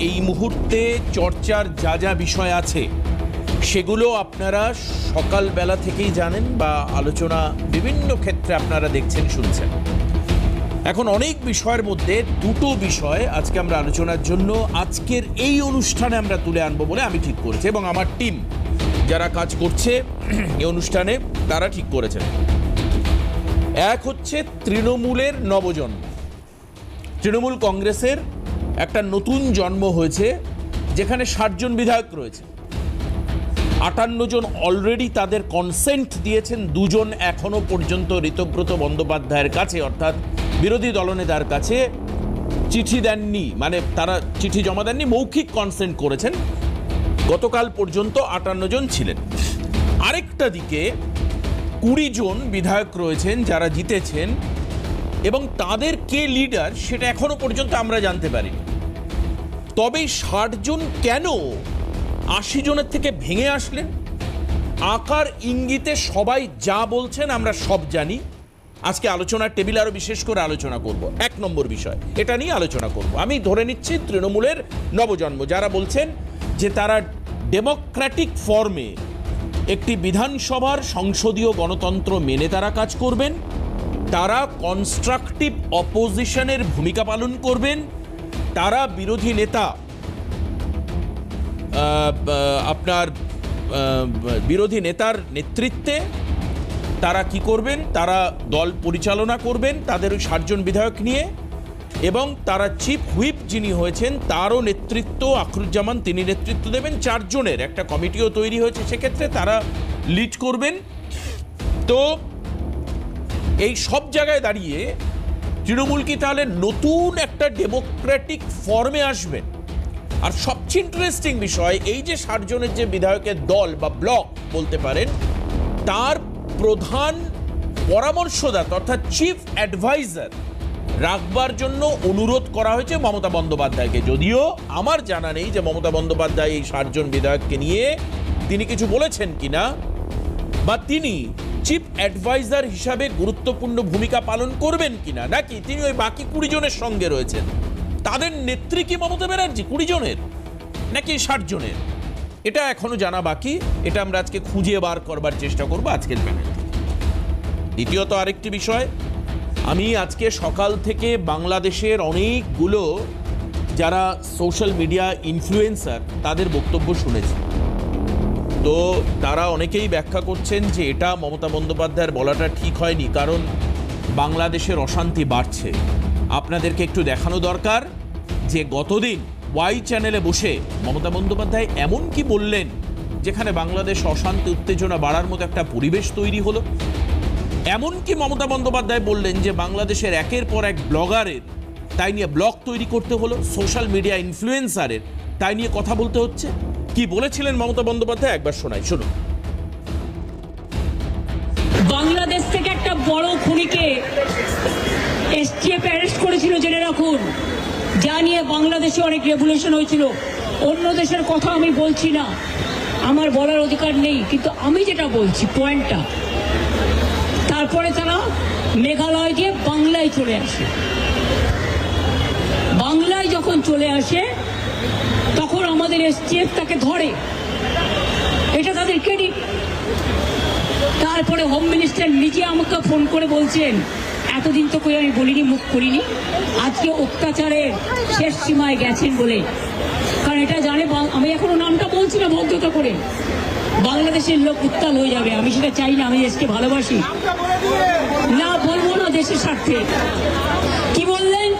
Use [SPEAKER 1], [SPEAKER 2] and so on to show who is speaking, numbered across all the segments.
[SPEAKER 1] এই মুহূর্তে চর্চার যা যা বিষয় আছে সেগুলো আপনারা সকালবেলা থেকেই জানেন বা আলোচনা বিভিন্ন ক্ষেত্রে আপনারা দেখছেন শুনছেন। এখন অনেক বিষয়ের মধ্যে দুটো বিষয় আজকে আমরা আলোচনার জন্য আজকের এই অনুষ্ঠানে আমরা তুলে আনবো বলে আমি ঠিক করেছি এবং আমার টিম যারা কাজ করছে এই অনুষ্ঠানে তারা ঠিক করেছেন। এক হচ্ছে তৃণমূলের নবজন্ম। তৃণমূল কংগ্রেসের একটা নতুন জন্ম হয়েছে যেখানে ৬০ জন বিধায়ক রয়েছে। ৫৮ জন অলরেডি তাদের কনসেন্ট দিয়েছেন, ২ জন এখনো পর্যন্ত ঋতব্রত বন্দ্যোপাধ্যায়ের কাছে অর্থাৎ বিরোধী দলনেতার কাছে চিঠি দেননি, মানে তারা চিঠি জমা দেননি, মৌখিক কনসেন্ট করেছেন। গতকাল পর্যন্ত ৫৮ জন ছিলেন। আরেকটা দিকে ২০ জন বিধায়ক রয়েছেন যারা জিতেছেন এবং তাদের কে লিডার সেটা এখনো পর্যন্ত আমরা জানতে পারিনি। তবে ৬০ জন কেন ৮০ জনের থেকে ভেঙে আসলেন, আকার ইঙ্গিতে সবাই যা বলছেন আমরা সব জানি। আজকে আলোচনার টেবিল আরো বিশেষ করে আলোচনা করব। ১ নম্বর বিষয় এটা নিয়ে আলোচনা করব। আমি ধরে নিচ্ছি তৃণমূলের নবজন্ম, যারা বলছেন যে তারা ডেমোক্রেটিক ফর্মে একটি বিধানসভার সংসদীয় গণতন্ত্র মেনে তারা কাজ করবেন, তারা কনস্ট্রাকটিভ অপোজিশনের ভূমিকা পালন করবেন, তারা বিরোধী নেতা আপনার বিরোধী নেতার নেতৃত্বে তারা কি করবেন, তারা দল পরিচালনা করবেন তাদের ওই ৬০ জন বিধায়ক নিয়ে, এবং তারা চিফ হুইপ যিনি হয়েছেন তারও নেতৃত্ব আখরুজ্জামান তিনি নেতৃত্ব দেবেন। ৪ জনের একটা কমিটিও তৈরি হয়েছে, সেক্ষেত্রে তারা লিড করবেন। তো এই সব জায়গায় দাঁড়িয়ে তৃণমূল কি তাহলে নতুন একটা ডেমোক্রেটিক ফর্মে আসবেন? আর সবচেয়ে ইন্টারেস্টিং বিষয়, এই যে ৬০ জনের যে বিধায়কের দল বা ব্লক বলতে পারেন, তার প্রধান পরামর্শদাতা অর্থাৎ চিফ অ্যাডভাইজার রাখবার জন্য অনুরোধ করা হয়েছে মমতা বন্দ্যোপাধ্যায়কে। যদিও আমার জানা নেই যে মমতা বন্দ্যোপাধ্যায় এই ৬০ জন বিধায়ককে নিয়ে তিনি কিছু বলেছেন কিনা, বা তিনি চিফ অ্যাডভাইজার হিসাবে গুরুত্বপূর্ণ ভূমিকা পালন করবেন কিনা, নাকি তিনি ওই বাকি ২০ জনের সঙ্গে রয়েছেন। তাদের নেত্রী কি মমতা ব্যানার্জি ২০ জনের নাকি ৬০ জনের, এটা এখনো জানা বাকি। এটা আমরা আজকে খুঁজে বার করবার চেষ্টা করব আজকের প্যানেল। দ্বিতীয়ত আরেকটি বিষয়, আমি আজকে সকাল থেকে বাংলাদেশের অনেকগুলো যারা সোশ্যাল মিডিয়া ইনফ্লুয়েন্সার তাদের বক্তব্য শুনেছি। তো তারা অনেকেই ব্যাখ্যা করছেন যে এটা মমতা বন্দ্যোপাধ্যায়ের বলাটা ঠিক হয়নি, কারণ বাংলাদেশের অশান্তি বাড়ছে। আপনাদেরকে একটু দেখানো দরকার যে গতদিন ওয়াই চ্যানেলে বসে মমতা বন্দ্যোপাধ্যায় এমন কি বললেন যেখানে বাংলাদেশ অশান্তি উত্তেজনা বাড়ার মতো একটা পরিবেশ তৈরি হলো। এমনকি মমতা বন্দ্যোপাধ্যায় বললেন যে বাংলাদেশের একের পর এক ব্লগারের তাই নিয়ে ব্লগ তৈরি করতে হলো, সোশ্যাল মিডিয়া ইনফ্লুয়েন্সারের তাই নিয়ে কথা বলতে হচ্ছে। কি বলেছিলেন মমতা বন্দ্যোপাধ্যায় একবার শোনাই, শুনুন।
[SPEAKER 2] বাংলাদেশ থেকে একটা বড় খুনিকে এসটিএফ অ্যারেস্ট করেছিল, জেনে রাখুন, যা নিয়ে বাংলাদেশে অনেক রেভলিউশন হয়েছিল। অন্য দেশের কথা আমি বলছি না, আমার বলার অধিকার নেই, কিন্তু আমি যেটা বলছি পয়েন্টটা, তারপরে তারা মেঘালয় দিয়ে বাংলায় চলে আসে। বাংলায় যখন চলে আসে তখন আমাদের এসটিএফ তাকে ধরে, এটা তাদের ক্রেডিট। তারপরে হোম মিনিস্টার নিজে আমাকে ফোন করে বলছেন, এতদিন তো কই আমি বলিনি, মুখ করিনি, আজকে অত্যাচারের শেষ সীমায় গেছেন বলে। কারণ এটা জানে, আমি এখনো নামটা বলছি না ভদ্রতা করে, বাংলাদেশের লোক উত্তাল হয়ে যাবে, আমি সেটা চাই না, আমি দেশকে ভালোবাসি না, বলবো না দেশের স্বার্থে। কি বললেন,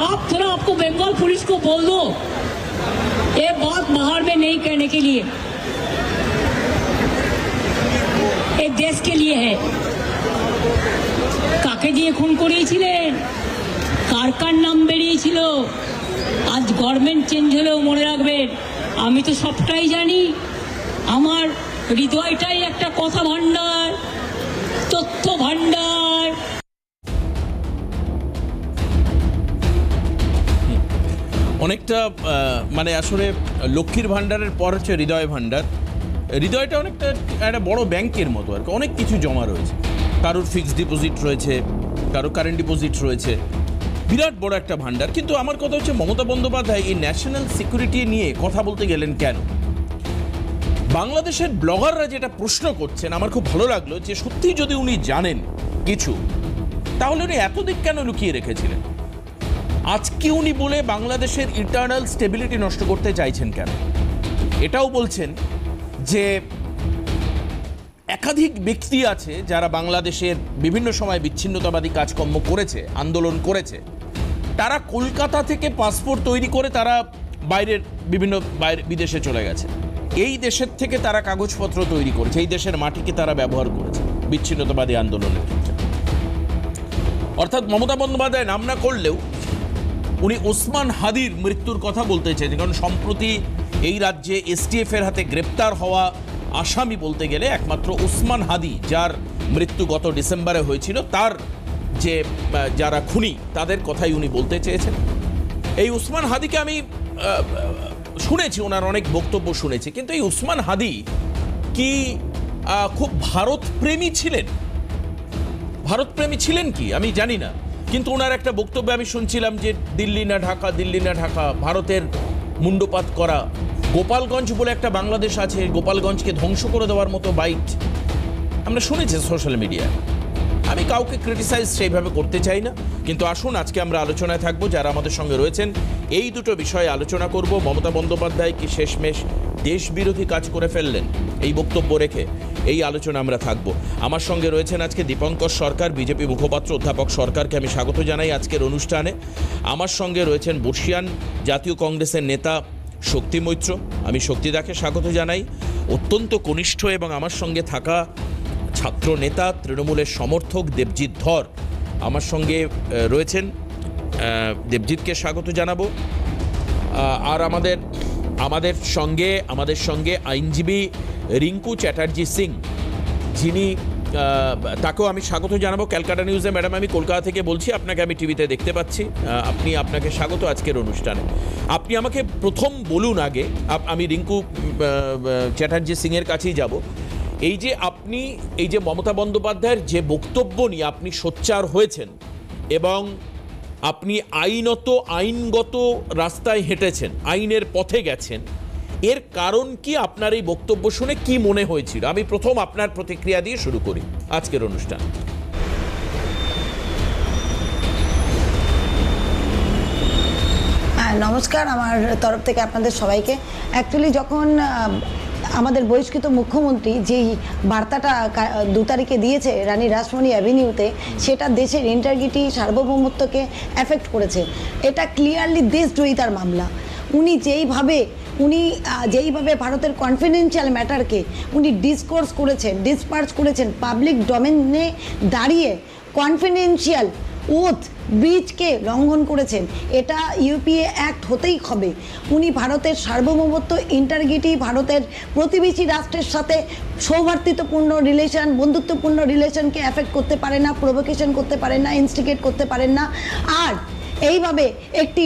[SPEAKER 2] आप थोड़ा आपको बंगाल पुलिस को बोल दो ये बात बाहर में नहीं कहने के लिए, एक देश के लिए है। কাকে দিয়ে খুন করিয়েছিলেন, কার কার নাম বেরিয়েছিল, আজ গভর্নমেন্ট চেঞ্জ হলেও মনে রাখবেন আমি তো সবটাই জানি। আমার হৃদয়টাই একটা কথা ভান্ডার, তথ্য ভান্ডার।
[SPEAKER 1] অনেকটা মানে আসলে লক্ষ্মীর ভাণ্ডারের পর হচ্ছে হৃদয় ভাণ্ডার। হৃদয়টা অনেকটা একটা বড় ব্যাংকের মতো আর কি, অনেক কিছু জমা রয়েছে। কারোর ফিক্সড ডিপোজিট রয়েছে, কারোর কারেন্ট ডিপোজিট রয়েছে, বিরাট বড় একটা ভান্ডার। কিন্তু আমার কথা হচ্ছে মমতা বন্দ্যোপাধ্যায় এই ন্যাশনাল সিকিউরিটি নিয়ে কথা বলতে গেলেন কেন? বাংলাদেশের ব্লগাররা যেটা প্রশ্ন করছেন, আমার খুব ভালো লাগলো যে সত্যি যদি উনি জানেন কিছু, তাহলে উনি এতদিন কেন লুকিয়ে রেখেছিলেন? আজকে উনি বলে বাংলাদেশের ইন্টারনাল স্টেবিলিটি নষ্ট করতে চাইছেন কেন? এটাও বলছেন যে একাধিক ব্যক্তি আছে যারা বাংলাদেশের বিভিন্ন সময় বিচ্ছিন্নতাবাদী কাজকর্ম করেছে, আন্দোলন করেছে, তারা কলকাতা থেকে পাসপোর্ট তৈরি করে তারা বিভিন্ন বিদেশে চলে গেছে। এই দেশের থেকে তারা কাগজপত্র তৈরি করেছে, এই দেশের মাটিকে তারা ব্যবহার করেছে বিচ্ছিন্নতাবাদী আন্দোলনের ক্ষেত্রে। অর্থাৎ মমতা বন্দ্যোপাধ্যায় নাম না করলেও উনি ওসমান হাদির মৃত্যুর কথা বলতে চাইছেন, কারণ সম্প্রতি এই রাজ্যে এসটিএফ এর হাতে গ্রেপ্তার হওয়া আসামি বলতে গেলে একমাত্র ওসমান হাদি, যার মৃত্যু গত ডিসেম্বরে হয়েছিল, তার যে যারা খুনি তাদের কথাই উনি বলতে চেয়েছেন। এই ওসমান হাদিকে আমি শুনেছি, ওনার অনেক বক্তব্য শুনেছি, কিন্তু এই ওসমান হাদি কি খুব ভারতপ্রেমী ছিলেন? ভারতপ্রেমী ছিলেন কি আমি জানি না, কিন্তু ওনার একটা বক্তব্যে আমি শুনছিলাম যে দিল্লি না ঢাকা, দিল্লি না ঢাকা, ভারতের মুন্ডপাত করা। গোপালগঞ্জ বলে একটা বাংলাদেশ আছে, গোপালগঞ্জকে ধ্বংস করে দেওয়ার মতো বাইট আমরা শুনেছি সোশ্যাল মিডিয়ায়। আমি কাউকে ক্রিটিসাইজ সেইভাবে করতে চাই না, কিন্তু আসুন আজকে আমরা আলোচনায় থাকবো। যারা আমাদের সঙ্গে রয়েছেন এই দুটো বিষয়ে আলোচনা করব। মমতা বন্দ্যোপাধ্যায় কি শেষমেশ দেশ বিরোধী কাজ করে ফেললেন? এই বক্তব্য রেখে এই আলোচনা আমরা থাকব। আমার সঙ্গে রয়েছেন আজকে দীপঙ্কর সরকার, বিজেপি মুখপাত্র। অধ্যাপক সরকারকে আমি স্বাগত জানাই আজকের অনুষ্ঠানে। আমার সঙ্গে রয়েছেন বর্ষিয়ান জাতীয় কংগ্রেসের নেতা শক্তি মৈত্র, আমি শক্তিদাকে স্বাগত জানাই। অত্যন্ত কনিষ্ঠ এবং আমার সঙ্গে থাকা ছাত্র নেতা, তৃণমূলের সমর্থক দেবজিৎ ধর আমার সঙ্গে রয়েছেন, দেবজিৎকে স্বাগত জানাবো। আর আমাদের সঙ্গে আইনজীবী রিঙ্কু চ্যাটার্জি সিং, যিনি তাকেও আমি স্বাগত জানাবো ক্যালকাটা নিউজে। ম্যাডাম, আমি কলকাতা থেকে বলছি, আপনাকে আমি টিভিতে দেখতে পাচ্ছি, আপনাকে স্বাগত আজকের অনুষ্ঠানে। আপনি আমাকে প্রথম বলুন আগে, আমি রিঙ্কু চ্যাটার্জি সিংয়ের কাছেই যাব। এই যে মমতা বন্দ্যোপাধ্যায়ের যে বক্তব্য নিয়ে আপনি সোচ্চার হয়েছেন এবং আপনি আইনগত রাস্তায় হেঁটেছেন, আইনের পথে গেছেন, এর কারণ কি? আপনার এই বক্তব্য শুনে কি মনে হয়েছিল? আমি প্রথম আপনার প্রতিক্রিয়া দিয়ে শুরু করি আজকের অনুষ্ঠান।
[SPEAKER 3] নমস্কার আমার তরফ থেকে আপনাদের সবাইকে। অ্যাকচুয়ালি যখন আমাদের বহিষ্কৃত মুখ্যমন্ত্রী যেই বার্তাটা 2 তারিখে দিয়েছে রানী রাসমণি অ্যাভিনিউতে, সেটা দেশের ইন্টিগ্রিটি, সার্বভৌমত্বকে এফেক্ট করেছে। এটা ক্লিয়ারলি দেশদ্রোহিতার মামলা। উনি যেইভাবে ভারতের কনফিডেন্সিয়াল ম্যাটারকে উনি ডিসপার্স করেছেন, পাবলিক ডোমেনে দাঁড়িয়ে কনফিডেন্সিয়াল ওথ ব্রিজকে লঙ্ঘন করেছেন, এটা ইউপিএ অ্যাক্ট হতেই হবে। উনি ভারতের সার্বভৌমত্ব, ইন্টিগ্রিটি, ভারতের প্রতিবেশী রাষ্ট্রের সাথে সৌহার্দ্যপূর্ণ রিলেশন, বন্ধুত্বপূর্ণ রিলেশনকে এফেক্ট করতে পারেন না, প্রভোকেশন করতে পারেন না, ইনস্টিগেট করতে পারেন না। আর এইভাবে একটি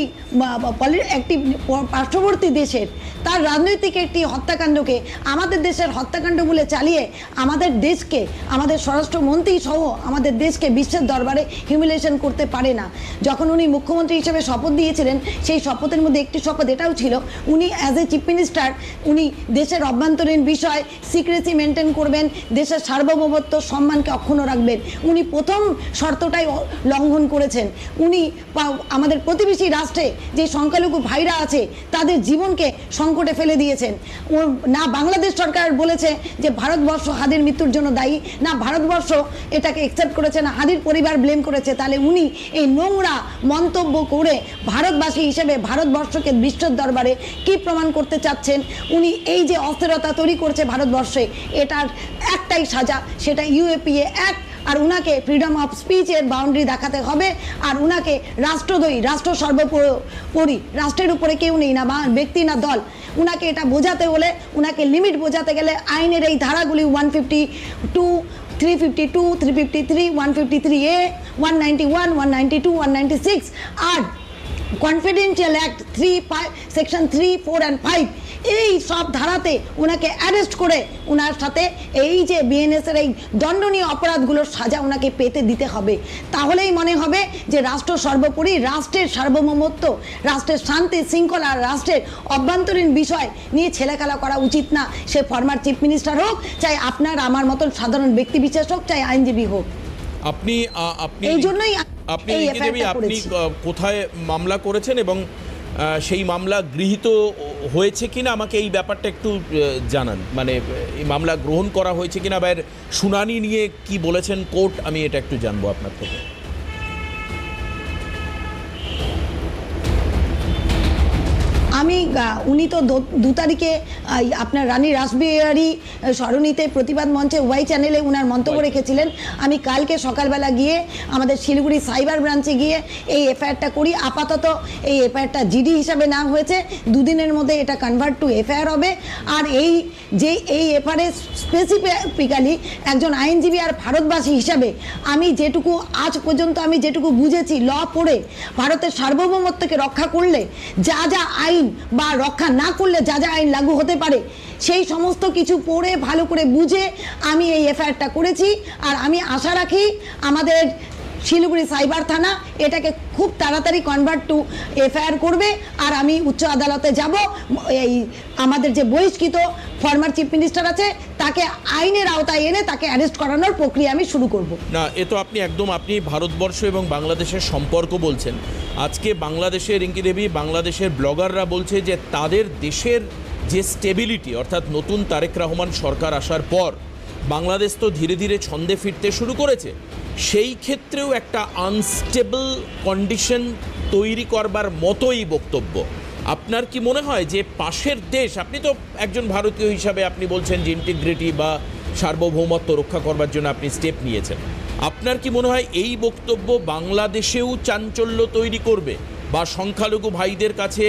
[SPEAKER 3] পার্শ্ববর্তী দেশের তার রাজনৈতিক একটি হত্যাকাণ্ডকে আমাদের দেশের হত্যাকাণ্ড বলে চালিয়ে আমাদের দেশকে, আমাদের স্বরাষ্ট্রমন্ত্রী সহ আমাদের দেশকে বিশ্বের দরবারে হিউমিলিয়েশন করতে পারে না। যখন উনি মুখ্যমন্ত্রী হিসেবে শপথ দিয়েছিলেন, সেই শপথের মধ্যে একটি শপথ এটাও ছিল, উনি অ্যাজ এ চিফ মিনিস্টার উনি দেশের অভ্যন্তরীণ বিষয় সিক্রেসি মেনটেন করবেন, দেশের সার্বভৌমত্ব সম্মানকে অক্ষুণ্ণ রাখবেন। উনি প্রথম শর্তটাই লঙ্ঘন করেছেন। উনি আমাদের প্রতিবেশী রাষ্ট্রে যে সংখ্যালঘু ভাইরা আছে তাদের জীবনকে সংকটে ফেলে দিয়েছেন। না বাংলাদেশ সরকার বলেছে যে ভারতবর্ষ হাদির মৃত্যুর জন্য দায়ী, না ভারতবর্ষ এটাকে অ্যাকসেপ্ট করেছে, না হাদির পরিবার ব্লেম করেছে। তাহলে উনি এই নোংরা মন্তব্য করে ভারতবাসী হিসেবে ভারতবর্ষকে বিশ্বের দরবারে কি প্রমাণ করতে চাচ্ছেন? উনি এই যে অস্থিরতা তৈরি করছে ভারতবর্ষে, এটার একটাই সাজা, সেটা ইউএপিএ অ্যাক্ট। আর উনাকে ফ্রিডম অফ স্পিচের বাউন্ডারি দেখাতে হবে। আর উনাকে রাষ্ট্রদ্রোহী, রাষ্ট্র সর্বোপরি, রাষ্ট্রের উপরে কেউ নেই, না ব্যক্তি না দল, উনাকে এটা বোঝাতে হলে, উনাকে লিমিট বোঝাতে গেলে আইনের এই ধারাগুলি 152, 352, 353, 153A, 191, 192, 196 আর কনফিডেন্সিয়াল অ্যাক্ট 3, 5, সেকশন 3, 4 and 5 এই সব ধারাতে ওনাকে অ্যারেস্ট করে ওনার সাথে এই যে বিএনএস-এর এই দণ্ডনীয় অপরাধগুলোর সাজা ওনাকে পেতে দিতে হবে। তাহলেই মনে হবে যে রাষ্ট্র সর্বোপরি, রাষ্ট্রের সার্বভৌমত্ব, রাষ্ট্রের শান্তি শৃঙ্খলা, রাষ্ট্রের অভ্যন্তরীণ বিষয় নিয়ে ছেলেখেলা করা উচিত না। সে ফরমার চিফ মিনিস্টার হোক, চাই আপনার আমার মতন সাধারণ ব্যক্তি বিশেষ হোক, চাই আইনজীবী হোক।
[SPEAKER 1] আপনি আপনি
[SPEAKER 3] এই জন্যই
[SPEAKER 1] আপনি
[SPEAKER 3] এই
[SPEAKER 1] রিঙ্কি দেবী,
[SPEAKER 3] এফআইআরটা
[SPEAKER 1] আপনি
[SPEAKER 3] করেছি।
[SPEAKER 1] কোথায় মামলা করেছেন এবং সেই মামলা গৃহীত হয়েছে কিনা আমাকে এই ব্যাপারটা একটু জানান। মানে এই মামলা গ্রহণ করা হয়েছে কিনা বা এর শুনানি নিয়ে কি বলেছেন কোর্ট, আমি এটা একটু জানবো আপনার থেকে।
[SPEAKER 3] আমি উনি তো 2 তারিখে আপনার রানী রাসবিহারী সরণিতে প্রতিবাদ মঞ্চে ওয়াই চ্যানেলে উনার মন্তব্য রেখেছিলেন। আমি কালকে সকালবেলা গিয়ে আমাদের শিলিগুড়ি সাইবার ব্রাঞ্চে গিয়ে এই এফআইআরটা করি। আপাতত এই এফআইআরটা জিডি হিসাবে নাম হয়েছে, 2 দিনের মধ্যে এটা কনভার্ট টু এফআইআর হবে। আর এই এফআইআরে স্পেসিফিক্যালি একজন আইনজীবী আর ভারতবাসী হিসাবে আমি যেটুকু আজ পর্যন্ত আমি যেটুকু বুঝেছি, ল পড়ে ভারতের সার্বভৌমত্বকে রক্ষা করলে যা যা আইন বা রক্ষা না করলে যা যা আইন লাগু হতে পারে, সেই সমস্ত কিছু পড়ে ভালো করে বুঝে আমি এই এফআইআরটা করেছি। আর আমি আশা রাখি আমাদের শিলিগুড়ি সাইবার থানা এটাকে খুব তাড়াতাড়ি কনভার্ট টু এফআইআর করবে। আর আমি উচ্চ আদালতে যাব, এই আমাদের যে বহিষ্কৃত ফরমার চিফ মিনিস্টার আছে তাকে আইনের আওতায় এনে তাকে অ্যারেস্ট করানোর প্রক্রিয়া আমি শুরু করব।
[SPEAKER 1] না, এ তো আপনি একদম আপনি ভারতবর্ষ এবং বাংলাদেশের সম্পর্ক বলছেন। আজকে বাংলাদেশের রিঙ্কি দেবী, বাংলাদেশের ব্লগাররা বলছে যে তাদের দেশের যে স্টেবিলিটি, অর্থাৎ নতুন তারেক রহমান সরকার আসার পর বাংলাদেশ তো ধীরে ধীরে ছন্দে ফিরতে শুরু করেছে, সেই ক্ষেত্রেও একটা আনস্টেবল কন্ডিশন তৈরি করবার মতোই বক্তব্য। আপনার কি মনে হয় যে পাশের দেশ, আপনি তো একজন ভারতীয় হিসাবে আপনি বলছেন যে ইন্টিগ্রিটি বা সার্বভৌমত্ব রক্ষা করবার জন্য আপনি স্টেপ নিয়েছেন, আপনার কি মনে হয় এই বক্তব্য বাংলাদেশেও চাঞ্চল্য তৈরি করবে বা সংখ্যালঘু ভাইদের কাছে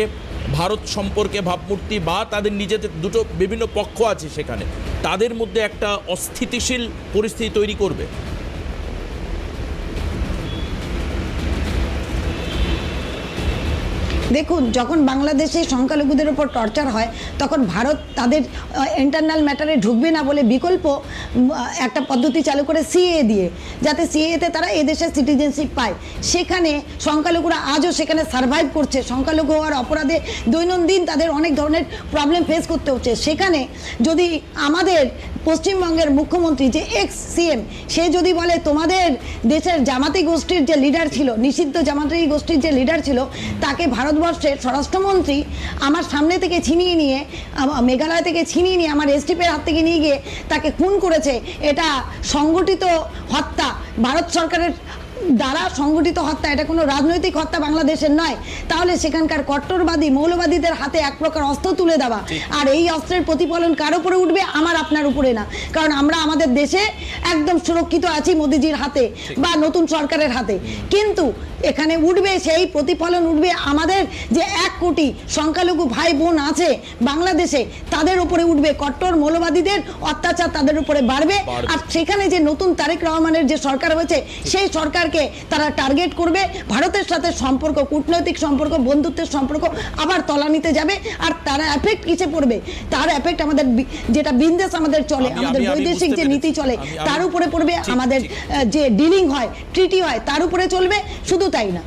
[SPEAKER 1] ভারত সম্পর্কে ভাবমূর্তি বা তাদের নিজেদের দুটো বিভিন্ন পক্ষ আছে সেখানে, তাদের মধ্যে একটা অস্থিতিশীল পরিস্থিতি তৈরি করবে?
[SPEAKER 3] দেখুন, যখন বাংলাদেশে সংখ্যালঘুদের উপর টর্চার হয় তখন ভারত তাদের ইন্টারনাল ম্যাটারে ঢুকবে না বলে বিকল্প একটা পদ্ধতি চালু করে সিএ দিয়ে, যাতে সিএতে তারা এদেশের সিটিজেনশিপ পায়। সেখানে সংখ্যালঘুরা আজও সেখানে সার্ভাইভ করছে। সংখ্যালঘু হওয়ার অপরাধে দৈনন্দিন তাদের অনেক ধরনের প্রবলেম ফেস করতে হচ্ছে। সেখানে যদি আমাদের পশ্চিমবঙ্গের মুখ্যমন্ত্রী যে এক্স সিএম, সে যদি বলে তোমাদের দেশের জামাতি গোষ্ঠীর যে লিডার ছিল, নিষিদ্ধ জামাতি গোষ্ঠীর যে লিডার ছিল, তাকে ভারতবর্ষের স্বরাষ্ট্রমন্ত্রী আমার সামনে থেকে ছিনিয়ে নিয়ে, মেঘালয় থেকে ছিনিয়ে নিয়ে আমার এসটিপের হাত থেকে নিয়ে গিয়ে তাকে খুন করেছে, এটা সংগঠিত হত্যা, ভারত সরকারের দ্বারা সংগঠিত হত্যা, এটা কোনো রাজনৈতিক হত্যা বাংলাদেশের নয়। তাহলে সেখানকার কট্টরবাদী মৌলবাদীদের হাতে এক প্রকার অস্ত্র তুলে দেওয়া, আর এই অস্ত্রের প্রতিফলন কার উপরে উঠবে? আমার আপনার উপরে না, কারণ আমরা আমাদের দেশে একদম সুরক্ষিত আছি মোদিজির হাতে বা নতুন সরকারের হাতে। কিন্তু এখানে উঠবে, সেই প্রতিফলন উঠবে আমাদের যে 1 কোটি সংখ্যালঘু ভাই বোন আছে বাংলাদেশে, তাদের উপরে উঠবে। কট্টর মৌলবাদীদের অত্যাচার তাদের উপরে বাড়বে। আর সেখানে যে নতুন তারেক রহমানের যে সরকার হয়েছে, সেই সরকারকে তারা টার্গেট করবে। ভারতের সাথে সম্পর্ক, কূটনৈতিক সম্পর্ক, বন্ধুত্বের সম্পর্ক আবার তলানিতে যাবে। আর তার এফেক্ট কিসে পড়বে? তার এফেক্ট আমাদের যেটা বিজনেস আমাদের চলে, আমাদের বৈদেশিক যে নীতি চলে, তার উপরে পড়বে। আমাদের যে ডিলিং হয়, ট্রিটি হয়, তার উপরে চলবে। শুধু তাই না,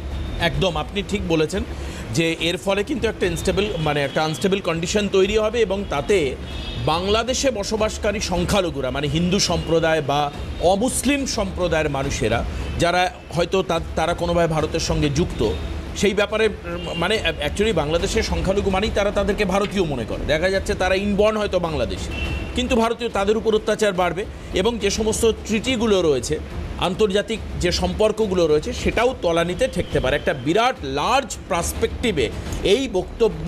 [SPEAKER 1] একদম আপনি ঠিক বলেছেন যে এর ফলে কিন্তু একটা একটা আনস্টেবল কন্ডিশন তৈরি হবে এবং তাতে বাংলাদেশে বসবাসকারী সংখ্যালঘুরা, মানে হিন্দু সম্প্রদায় বা অমুসলিম সম্প্রদায়ের মানুষেরা, যারা হয়তো তারা কোনোভাবে ভারতের সঙ্গে যুক্ত, সেই ব্যাপারে মানে অ্যাকচুয়ালি বাংলাদেশের সংখ্যালঘু মানেই তারা তাদেরকে ভারতীয় মনে করে। দেখা যাচ্ছে তারা ইনবর্ন হয়তো বাংলাদেশি, কিন্তু ভারতীয়, তাদের উপর অত্যাচার বাড়বে এবং যে সমস্ত ট্রিটিগুলো রয়েছে, আন্তর্জাতিক যে সম্পর্কগুলো রয়েছে, সেটাও তলানিতে ঠেকতে পারে। একটা বিরাট লার্জ পার্সপেক্টিভে এই বক্তব্য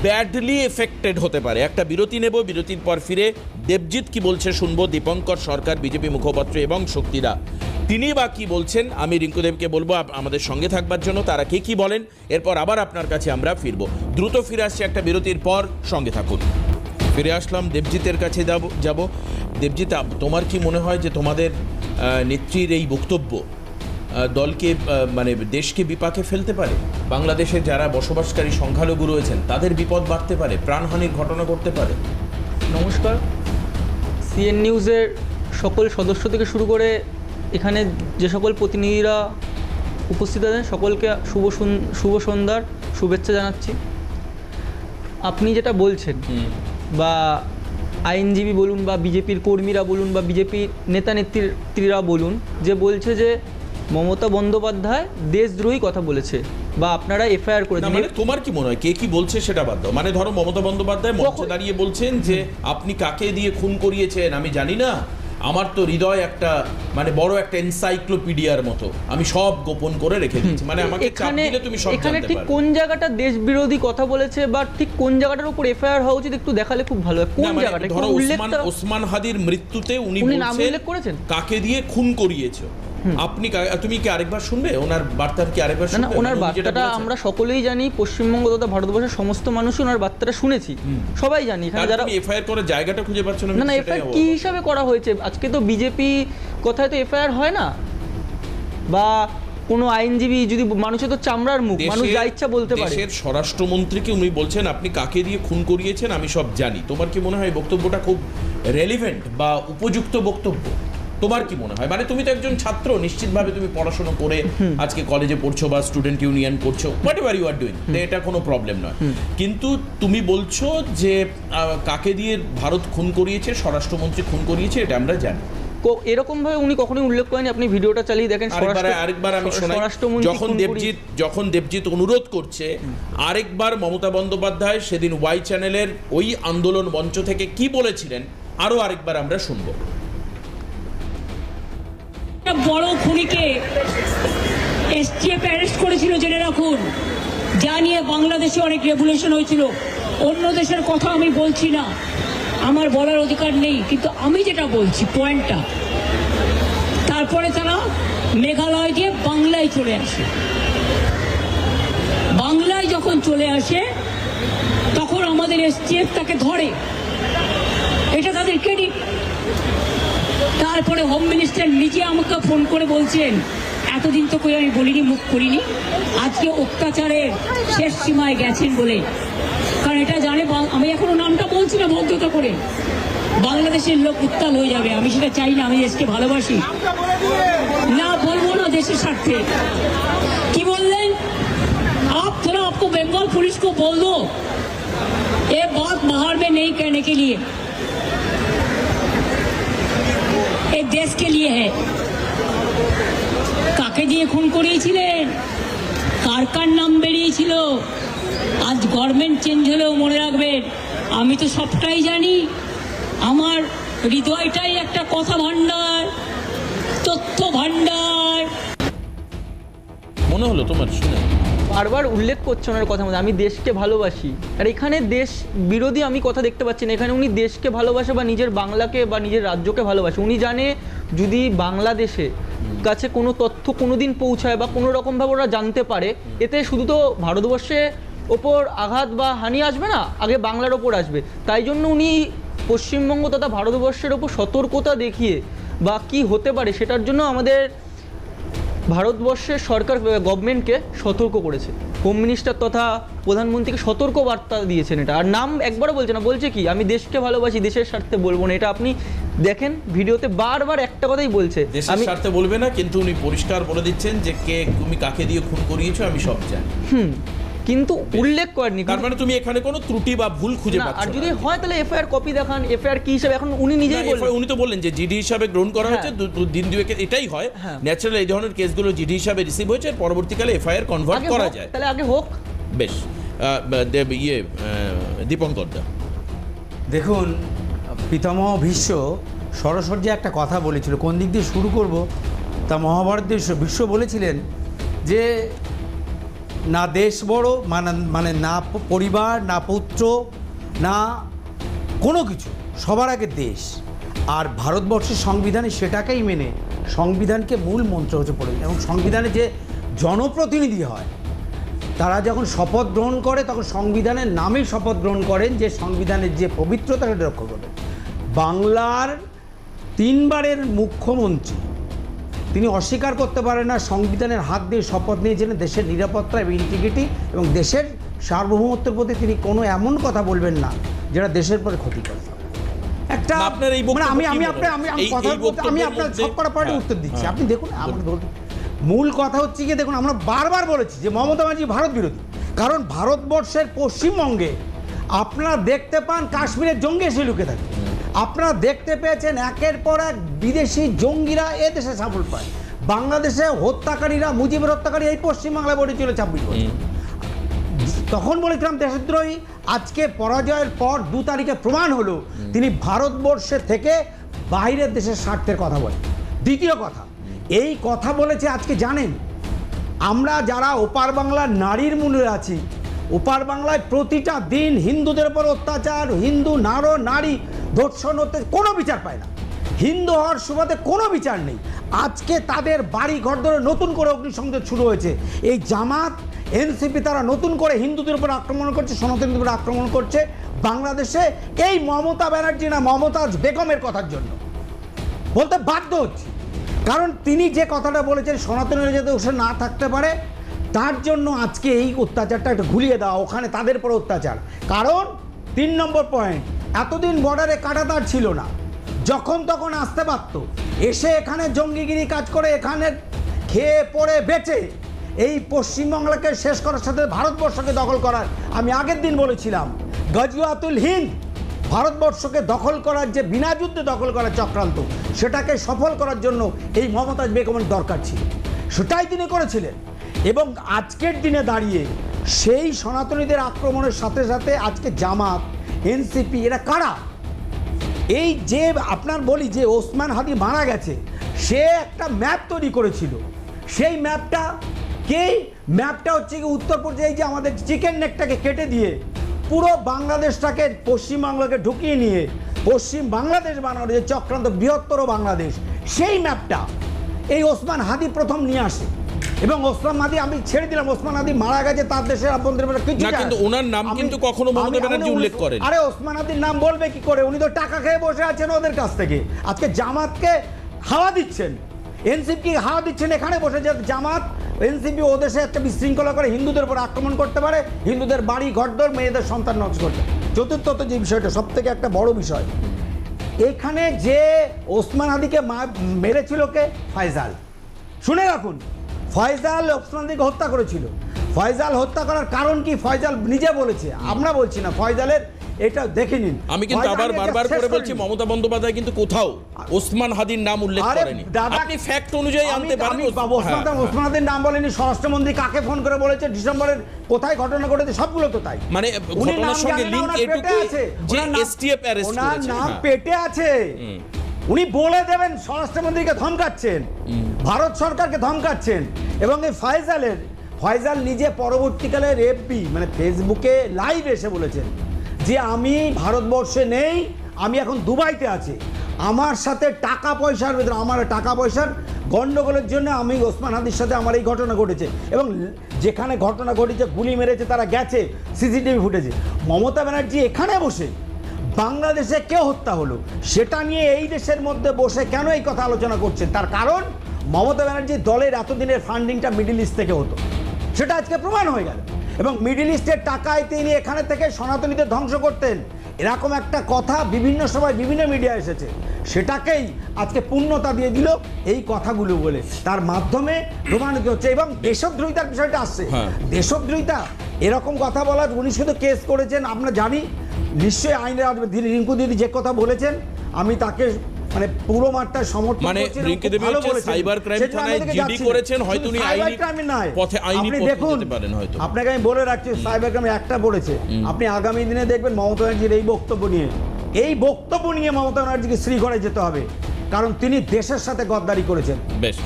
[SPEAKER 1] ব্যাডলি এফেক্টেড হতে পারে। একটা বিরতি নেব, বিরতির পর ফিরে দেবজিৎ কি বলছে শুনবো, দীপঙ্কর সরকার বিজেপি মুখপাত্র এবং শক্তিদা তিনি বা কি বলছেন। আমি রিঙ্কুদেবকে বলবো আমাদের সঙ্গে থাকবার জন্য, তারা কি বলেন, এরপর আবার আপনার কাছে আমরা ফিরবো। দ্রুত ফিরে আসছি একটা বিরতির পর, সঙ্গে থাকুন। ফিরে আসলাম, দেবজিতের কাছে যাব। দেবজিৎ, তোমার কি মনে হয় যে তোমাদের নেত্রীর এই বক্তব্য দলকে মানে দেশকে বিপাকে ফেলতে পারে? বাংলাদেশে যারা বসবাসকারী সংখ্যালঘু রয়েছেন তাদের বিপদ বাড়তে পারে, প্রাণহানির ঘটনা ঘটতে পারে?
[SPEAKER 4] নমস্কার, সিএন নিউজের সকল সদস্য থেকে শুরু করে এখানে যে সকল প্রতিনিধিরা উপস্থিত আছেন সকলকে শুভ সন্ধ্যার শুভেচ্ছা জানাচ্ছি। আপনি যেটা বলছেন বা আইনজীবী বলুন বা বিজেপির কর্মীরা বলুন বা বিজেপির নেতা নেত্রীরা বলুন, যে বলছে যে মমতা বন্দ্যোপাধ্যায় দেশদ্রোহী কথা বলেছে বা আপনারা এফআইআর করে দিন।
[SPEAKER 1] মানে তোমার কি মনে হয় কে কি বলছে সেটা বাদ দাও, মানে ধরো মমতা বন্দ্যোপাধ্যায় মঞ্চে দাঁড়িয়ে বলছেন যে আপনি কাকে দিয়ে খুন করিয়েছেন আমি জানি না, আমার তো হৃদয় একটা মানে বড় একটা এনসাইক্লোপিডিয়ার মতো, আমি সব গোপন করে রেখে দিয়েছি, মানে আমাকে চাপ দিলে তুমি সব
[SPEAKER 4] এখানে
[SPEAKER 1] জানতে
[SPEAKER 4] ঠিক
[SPEAKER 1] পারবে।
[SPEAKER 4] কোন জায়গাটা দেশ বিরোধী কথা বলেছে বা ঠিক কোন জায়গাটার উপর এফআইআর হওয়া উচিত একটু দেখালে খুব ভালো হয়। কোন
[SPEAKER 1] না, মানে
[SPEAKER 4] জায়গাটা
[SPEAKER 1] ধরো
[SPEAKER 4] উল্লেখটা
[SPEAKER 1] ওসমান হাদির মৃত্যুতে উনি
[SPEAKER 4] নাম
[SPEAKER 1] বলছেন
[SPEAKER 4] উল্লেখ করেছেন
[SPEAKER 1] কাকে দিয়ে খুন করিয়েছো, আপনি তুমি কি আরেকবার শুনবে ওনার বার্তার কি আরেকবার
[SPEAKER 4] না
[SPEAKER 1] শুনবে?
[SPEAKER 4] ওনার
[SPEAKER 1] মানে উনি যেটা
[SPEAKER 4] বার্তাটা
[SPEAKER 1] বলেছেন।
[SPEAKER 4] আমরা সকলেই জানি, পশ্চিমবঙ্গ তথা ভারতবর্ষের সমস্ত মানুষই ওনার বার্তাটা শুনেছি, সবাই জানি। এখানে
[SPEAKER 1] তাহলে
[SPEAKER 4] যারা
[SPEAKER 1] তুমি এফআইআর করার জায়গাটা খুঁজে পাচ্ছ না?
[SPEAKER 4] না এফআইআর কি হিসাবে করা হয়েছে? আজকে তো বিজেপি কথায় তো এফআইআর হয় না, বা কোনো আইনজীবী যদি মানুষের তো চামড়ার মুখ, মানুষ যা ইচ্ছা বলতে পারে।
[SPEAKER 1] দেশের স্বরাষ্ট্রমন্ত্রীকে উনি বলছেন আপনি কাকে দিয়ে খুন করিয়েছেন আমি সব জানি। তোমার কি মনে হয় বক্তব্যটা খুব রেলিভেন্ট বা উপযুক্ত বক্তব্য? তোমার কি মনে হয়? মানে তুমি তো একজন ছাত্র, নিশ্চিতভাবে তুমি পড়াশোনা করে আজকে কলেজে পড়ছো বা স্টুডেন্ট ইউনিয়ন করছো, whatever you are doing, এটা কোনো প্রবলেম নয়, কিন্তু তুমি বলছো যে কাকে দিয়ে ভারত খুন করিয়েছে, স্বরাষ্ট্রমন্ত্রী খুন করিয়েছে, এটা আমরা জানি।
[SPEAKER 4] এরকম ভাবে উনি কখনোই উল্লেখ করেনি। আপনি ভিডিওটা চালিয়ে দেখেন।
[SPEAKER 1] আরেকবার আমি শোনাই, যখন দেবজিৎ অনুরোধ করছে, আরেকবার মমতা বন্দ্যোপাধ্যায় সেদিন ওয়াই চ্যানেলের ওই আন্দোলন মঞ্চ থেকে কি বলেছিলেন আরো আরেকবার আমরা শুনবো।
[SPEAKER 2] বড় খুনিকে এসটিএফ অ্যারেস্ট করেছিল, জেনে রাখুন, যা নিয়ে বাংলাদেশে অনেক রেভলিউশন হয়েছিল। অন্য দেশের কথা আমি বলছি না, আমার বলার অধিকার নেই, কিন্তু আমি যেটা বলছি পয়েন্টটা, তারপরে তারা মেঘালয় দিয়ে বাংলায় চলে আসে। বাংলায় যখন চলে আসে তখন আমাদের এসটিএফ তাকে ধরে, এটা তাদের ক্রেডিট। তারপরে হোম মিনিস্টার নিজে আমাকে ফোন করে বলছেন এতদিন তো কই আমি বলিনি, মুখ করিনি, আজকে অত্যাচারের শেষ সীমায় গেছেন বলে। কারণ এটা জানে, আমি এখনো নামটা বলছি না ভদ্রতা করে, বাংলাদেশের লোক উত্তাল হয়ে যাবে, আমি সেটা চাই না, আমি দেশকে ভালোবাসি না, বলবো না দেশের স্বার্থে। কি বললেন? आप थोड़ा आपको बंगाल पुलिस को बोल दो ये बात बाहर में नहीं कहने के लिए, ये देश के लिए है। কাকে দিয়ে খুন করিয়েছিলেন, কার কার নাম বেরিয়েছিল, আজ গভর্নমেন্ট চেঞ্জ হলেও মনে রাখবেন আমি তো সবটাই জানি। আমার হৃদয়টাই একটা কথা ভান্ডার, তথ্য ভান্ডার।
[SPEAKER 1] মনে হলো তোমার শুনে?
[SPEAKER 4] বারবার উল্লেখ করছে ওনার কথার মধ্যে আমি দেশকে ভালোবাসি, আর এখানে দেশ বিরোধী আমি কথা দেখতে পাচ্ছি না। এখানে উনি দেশকে ভালোবাসে বা নিজের বাংলাকে বা নিজের রাজ্যকে ভালোবাসে। উনি জানে যদি বাংলাদেশে কাছে কোনো তথ্য কোনোদিন পৌঁছায় বা কোনো রকমভাবে ওরা জানতে পারে, এতে শুধু তো ভারতবর্ষে ওপর আঘাত বা হানি আসবে না, আগে বাংলার ওপর আসবে। তাই জন্য উনি পশ্চিমবঙ্গ তথা ভারতবর্ষের ওপর সতর্কতা দেখিয়ে বা কি হতে পারে সেটার জন্য আমাদের ভারতবর্ষের সরকার গভর্নমেন্টকে সতর্ক করেছে। হোম মিনিস্টার তথা প্রধানমন্ত্রীকে সতর্ক বার্তা দিয়েছেন এটা, আর নাম একবারও বলছে না, বলছে কি আমি দেশকে ভালোবাসি, দেশের স্বার্থে বলবো না। এটা আপনি দেখেন ভিডিওতে বারবার একটা কথাই বলছে,
[SPEAKER 1] দেশের স্বার্থে বলবে না, কিন্তু উনি পরিষ্কার বলে দিচ্ছেন যে কে তুমি কাকে দিয়ে খুন করিয়েছো আমি সব জানি,
[SPEAKER 4] কিন্তু উল্লেখ করেনি।
[SPEAKER 1] তার মানে তুমি এখানে কোনো ত্রুটি বা ভুল খুঁজে পাচ্ছ না।
[SPEAKER 4] আর যদি হয় তাহলে এফআইআর কপি দেখান, এফআইআর কি হিসাবে, এখন উনি নিজেই বললেন,
[SPEAKER 1] উনি তো বললেন যে জিডি হিসাবে গ্রহণ করা হয়েছে, দিন দুয়েক এটাই হয় ন্যাচারাল, এই ধরনের কেসগুলো জিডি হিসাবে রিসিভ হয়েছে, পরবর্তীকালে এফআইআর কনভার্ট করা যায়।
[SPEAKER 4] তাহলে আগে হোক।
[SPEAKER 1] বেশ, দীপঙ্কর দা
[SPEAKER 5] দেখুন, পিতামহ ভীষ্ম সরাসরি যে একটা কথা বলেছিল, কোন দিক দিয়ে শুরু করব তা মহাভারতের ভীষ্ম বলেছিলেন যে না দেশ বড়, মানে না পরিবার, না পুত্র, না কোনো কিছু, সবার আগে দেশ। আর ভারতবর্ষের সংবিধানে সেটাকেই মেনে সংবিধানকে মূল মন্ত্র হচ্ছে পড়ে, এবং সংবিধানে যে জনপ্রতিনিধি হয় তারা যখন শপথ গ্রহণ করে তখন সংবিধানের নামেই শপথ গ্রহণ করেন যে সংবিধানের যে পবিত্রতা সেটা রক্ষা করবেন। বাংলার 3 বারের মুখ্যমন্ত্রী তিনি অস্বীকার করতে পারেন না সংবিধানের হাত দিয়ে শপথ নিয়েছিলেন দেশের নিরাপত্তা এবং ইন্টিগ্রিটি এবং দেশের সার্বভৌমত্বের প্রতি তিনি কোনো এমন কথা বলবেন না যেটা দেশের পরে ক্ষতিকর। একটা
[SPEAKER 1] না, আপনার এই বক্তব্য
[SPEAKER 5] আমি
[SPEAKER 1] কি
[SPEAKER 5] আমি
[SPEAKER 1] মনে
[SPEAKER 5] আপনার আমি
[SPEAKER 1] হয়?
[SPEAKER 5] আমি
[SPEAKER 1] এই-
[SPEAKER 5] কথা
[SPEAKER 1] এই
[SPEAKER 5] বলতে আমি
[SPEAKER 1] বক্তব্যের
[SPEAKER 5] আপনার
[SPEAKER 1] মধ্যে-
[SPEAKER 5] সব কটা পয়েন্টে
[SPEAKER 1] হ্যাঁ,
[SPEAKER 5] উত্তর দিচ্ছি।
[SPEAKER 1] হ্যাঁ।
[SPEAKER 5] আপনি দেখুন মূল কথা হচ্ছে কি, দেখুন আমরা বারবার বলেছি যে মমতা ব্যানার্জি ভারত বিরোধী, কারণ ভারতবর্ষের পশ্চিমবঙ্গে আপনারা দেখতে পান কাশ্মীরের জঙ্গি এসে লুকে থাকে। আপনারা দেখতে পেয়েছেন একের পর এক বিদেশি জঙ্গিরা এ দেশে সাফল পায়। বাংলাদেশে হত্যাকারীরা, মুজিবের হত্যাকারী এই পশ্চিমবাংলায় বড়ি ছিল 26 বছর। তখন বলেছিলাম দেশদ্রোহী, আজকে পরাজয়ের পর 2 তারিখে প্রমাণ হলো তিনি ভারতবর্ষে থেকে বাইরের দেশের স্বার্থের কথা বলেন। দ্বিতীয় কথা, এই কথা বলেছে আজকে জানেন, আমরা যারা ওপার বাংলার নারীর মূলে আছি, ওপার বাংলায় প্রতিটা দিন হিন্দুদের উপর অত্যাচার, হিন্দু নারী ধর্ষণ হতে কোনো বিচার পায় না, হিন্দু হওয়ার সুবাদে কোনো বিচার নেই। আজকে তাদের বাড়ি ঘর ধরে নতুন করে অগ্নিসংযোগ শুরু হয়েছে। এই জামাত এনসিপি তারা নতুন করে হিন্দুদের উপর আক্রমণ করছে, সনাতনীদের উপর আক্রমণ করছে বাংলাদেশে। এই মমতা ব্যানার্জি না মমতাজ বেগমের কথার জন্য বলতে বাধ্য হচ্ছে, কারণ তিনি যে কথাটা বলেছেন সনাতনীরা যাতে ওসে না থাকতে পারে, তার জন্য আজকে এই অত্যাচারটা একটু ঘুরিয়ে দেওয়া, ওখানে তাদের উপর অত্যাচার। কারণ 3 নম্বর পয়েন্ট, এতদিন বর্ডারে কাঁটাতার ছিল না, যখন তখন আসতে পারত, এসে এখানে জঙ্গিগিরি কাজ করে এখানে খেয়ে পড়ে বেঁচে এই পশ্চিমবাংলাকে শেষ করার সাথে ভারতবর্ষকে দখল করার, আমি আগের দিন বলেছিলাম গজওয়াতুল হিন্দ, ভারতবর্ষকে দখল করার যে বিনা যুদ্ধে দখল করার চক্রান্ত, সেটাকে সফল করার জন্য এই মমতাজ বেগমের দরকার ছিল, সেটাই তিনি করেছিলেন। এবং আজকের দিনে দাঁড়িয়ে সেই সনাতনীদের আক্রমণের সাথে সাথে আজকে জামাত, এনসিপি এরা কারা? এই যে আপনার বলি যে ওসমান হাদি মারা গেছে, সে একটা ম্যাপ তৈরি করেছিল, সেই ম্যাপটা হচ্ছে কি উত্তরপ্রদেশে যে আমাদের চিকেন নেকটাকে কেটে দিয়ে পুরো বাংলাদেশটাকে পশ্চিমবাংলাকে ঢুকিয়ে নিয়ে পশ্চিম বাংলাদেশ বানানোর যে চক্রান্ত, বৃহত্তর বাংলাদেশ, সেই ম্যাপটা এই ওসমান হাদি প্রথম নিয়ে আসে। এবং ওসমান হাদি, আমি ছেড়ে দিলাম ওসমান হাদি মারা গেছে, তার দেশের আভ্যন্তরীণ কিছু
[SPEAKER 1] না, কিন্তু ওনার নাম কিন্তু কখনো মমতা ব্যানার্জি উল্লেখ করেন।
[SPEAKER 5] আরে ওসমান হাদির নাম বলবে কি করে? উনি তো টাকা খেয়ে বসে আছেন ওদের কাছ থেকে। আজকে জামাতকে হাওয়া দিচ্ছেন, এনসিপি হাওয়া দিচ্ছেন এখানে বসে, যে জামাত এনসিপি ও দেশে একটা বিশৃঙ্খলা করে হিন্দুদের উপর আক্রমণ করতে পারে, হিন্দুদের বাড়ি ঘরদোর, মেয়েদের সন্তান নষ্ট করতে। চতুর্থত যে বিষয়টা সব থেকে একটা বড় বিষয়, এখানে যে ওসমান হাদিকে মেরেছিল কে? ফয়জাল। শুনে রাখুন, ফয়জাল ওসমান হাদিকে হত্যা করেছিল। ফয়জাল হত্যা করার কারণ কি ফয়জাল নিজে বলেছে, আমরা বলছি না। ফয়জালের এটা দেখে নিন।
[SPEAKER 1] আমি কিন্তু আবার বারবার করে বলছি, মমতা বন্দ্যোপাধ্যায় কিন্তু কোথাও ওসমান হাদির নাম উল্লেখ করেনি। আপনি ফ্যাক্ট অনুযায়ী আনতে পারেন।
[SPEAKER 5] ওসমান হাদির নাম বলেনি। স্বরাষ্ট্রমন্ত্রী কাকে ফোন করে বলেছে ডিসেম্বরের কোথায় ঘটনা ঘটেছে সবগুলো তো তাই।
[SPEAKER 1] মানে ঘটনার সঙ্গে লিংক এটুকু যে এসটিএফ অ্যারেস্ট করেছে,
[SPEAKER 5] ওনার নাম পেটে আছে। উনি বলে দেবেন স্বরাষ্ট্রমন্ত্রীকে ধমকাচ্ছেন, ভারত সরকারকে ধমকাচ্ছেন। এবং এই ফয়জাল নিজে পরবর্তীকালে এফবি মানে ফেসবুকে লাইভ এসে বলেছেন যে আমি ভারতবর্ষে নেই, আমি এখন দুবাইতে আছি, আমার সাথে টাকা পয়সার ভিতরে আমার টাকা পয়সার গন্ডগোলের জন্য আমি ওসমান হাদির সাথে আমার এই ঘটনা ঘটেছে। এবং যেখানে ঘটনা ঘটেছে গুলি মেরেছে তারা গেছে, সিসিটিভি ফুটেছে। মমতা ব্যানার্জি এখানে বসে বাংলাদেশে কেউ হত্যা হলো সেটা নিয়ে এই দেশের মধ্যে বসে কেন এই কথা আলোচনা করছেন? তার কারণ মমতা ব্যানার্জির দলের এতদিনের ফান্ডিংটা মিডল ইস্ট থেকে হতো, সেটা আজকে প্রমাণ হয়ে গেল। এবং মিডল ইস্টের টাকায় তিনি এখানে থেকে সনাতনীদের ধ্বংস করতেন, এরকম একটা কথা বিভিন্ন সময় বিভিন্ন মিডিয়া এসেছে, সেটাকেই আজকে পূর্ণতা দিয়ে দিল এই কথাগুলো বলে, তার মাধ্যমে প্রমাণিত হচ্ছে। এবং দেশদ্রোহিতার বিষয়টা আসছে, দেশদ্রোহিতা এরকম কথা বলার, উনি শুধু কেস করেছেন আমরা জানি, নিশ্চয়ই আইনে আসবে। রিঙ্কু দিদি যে কথা বলেছেন আমি তাকে মানে পুরো মাত্রায় সমর্থন করছি।
[SPEAKER 1] মানে রিঙ্কু দেবী হচ্ছে সাইবার ক্রাইম থানায় জিডি করেছেন, হয়তো উনি আইনি পথে আইনি পথে যেতে পারেন হয়তো।
[SPEAKER 5] আপনাকে আমি বলে রাখছি সাইবার ক্রাইম একটা পড়েছে, আপনি আগামী দিনে দেখবেন মমতা ব্যানার্জির এই বক্তব্য নিয়ে মমতা ব্যানার্জিকে শ্রীঘরে যেতে হবে, কারণ তিনি দেশের সাথে গদ্দারি করেছেন।
[SPEAKER 1] বেশ,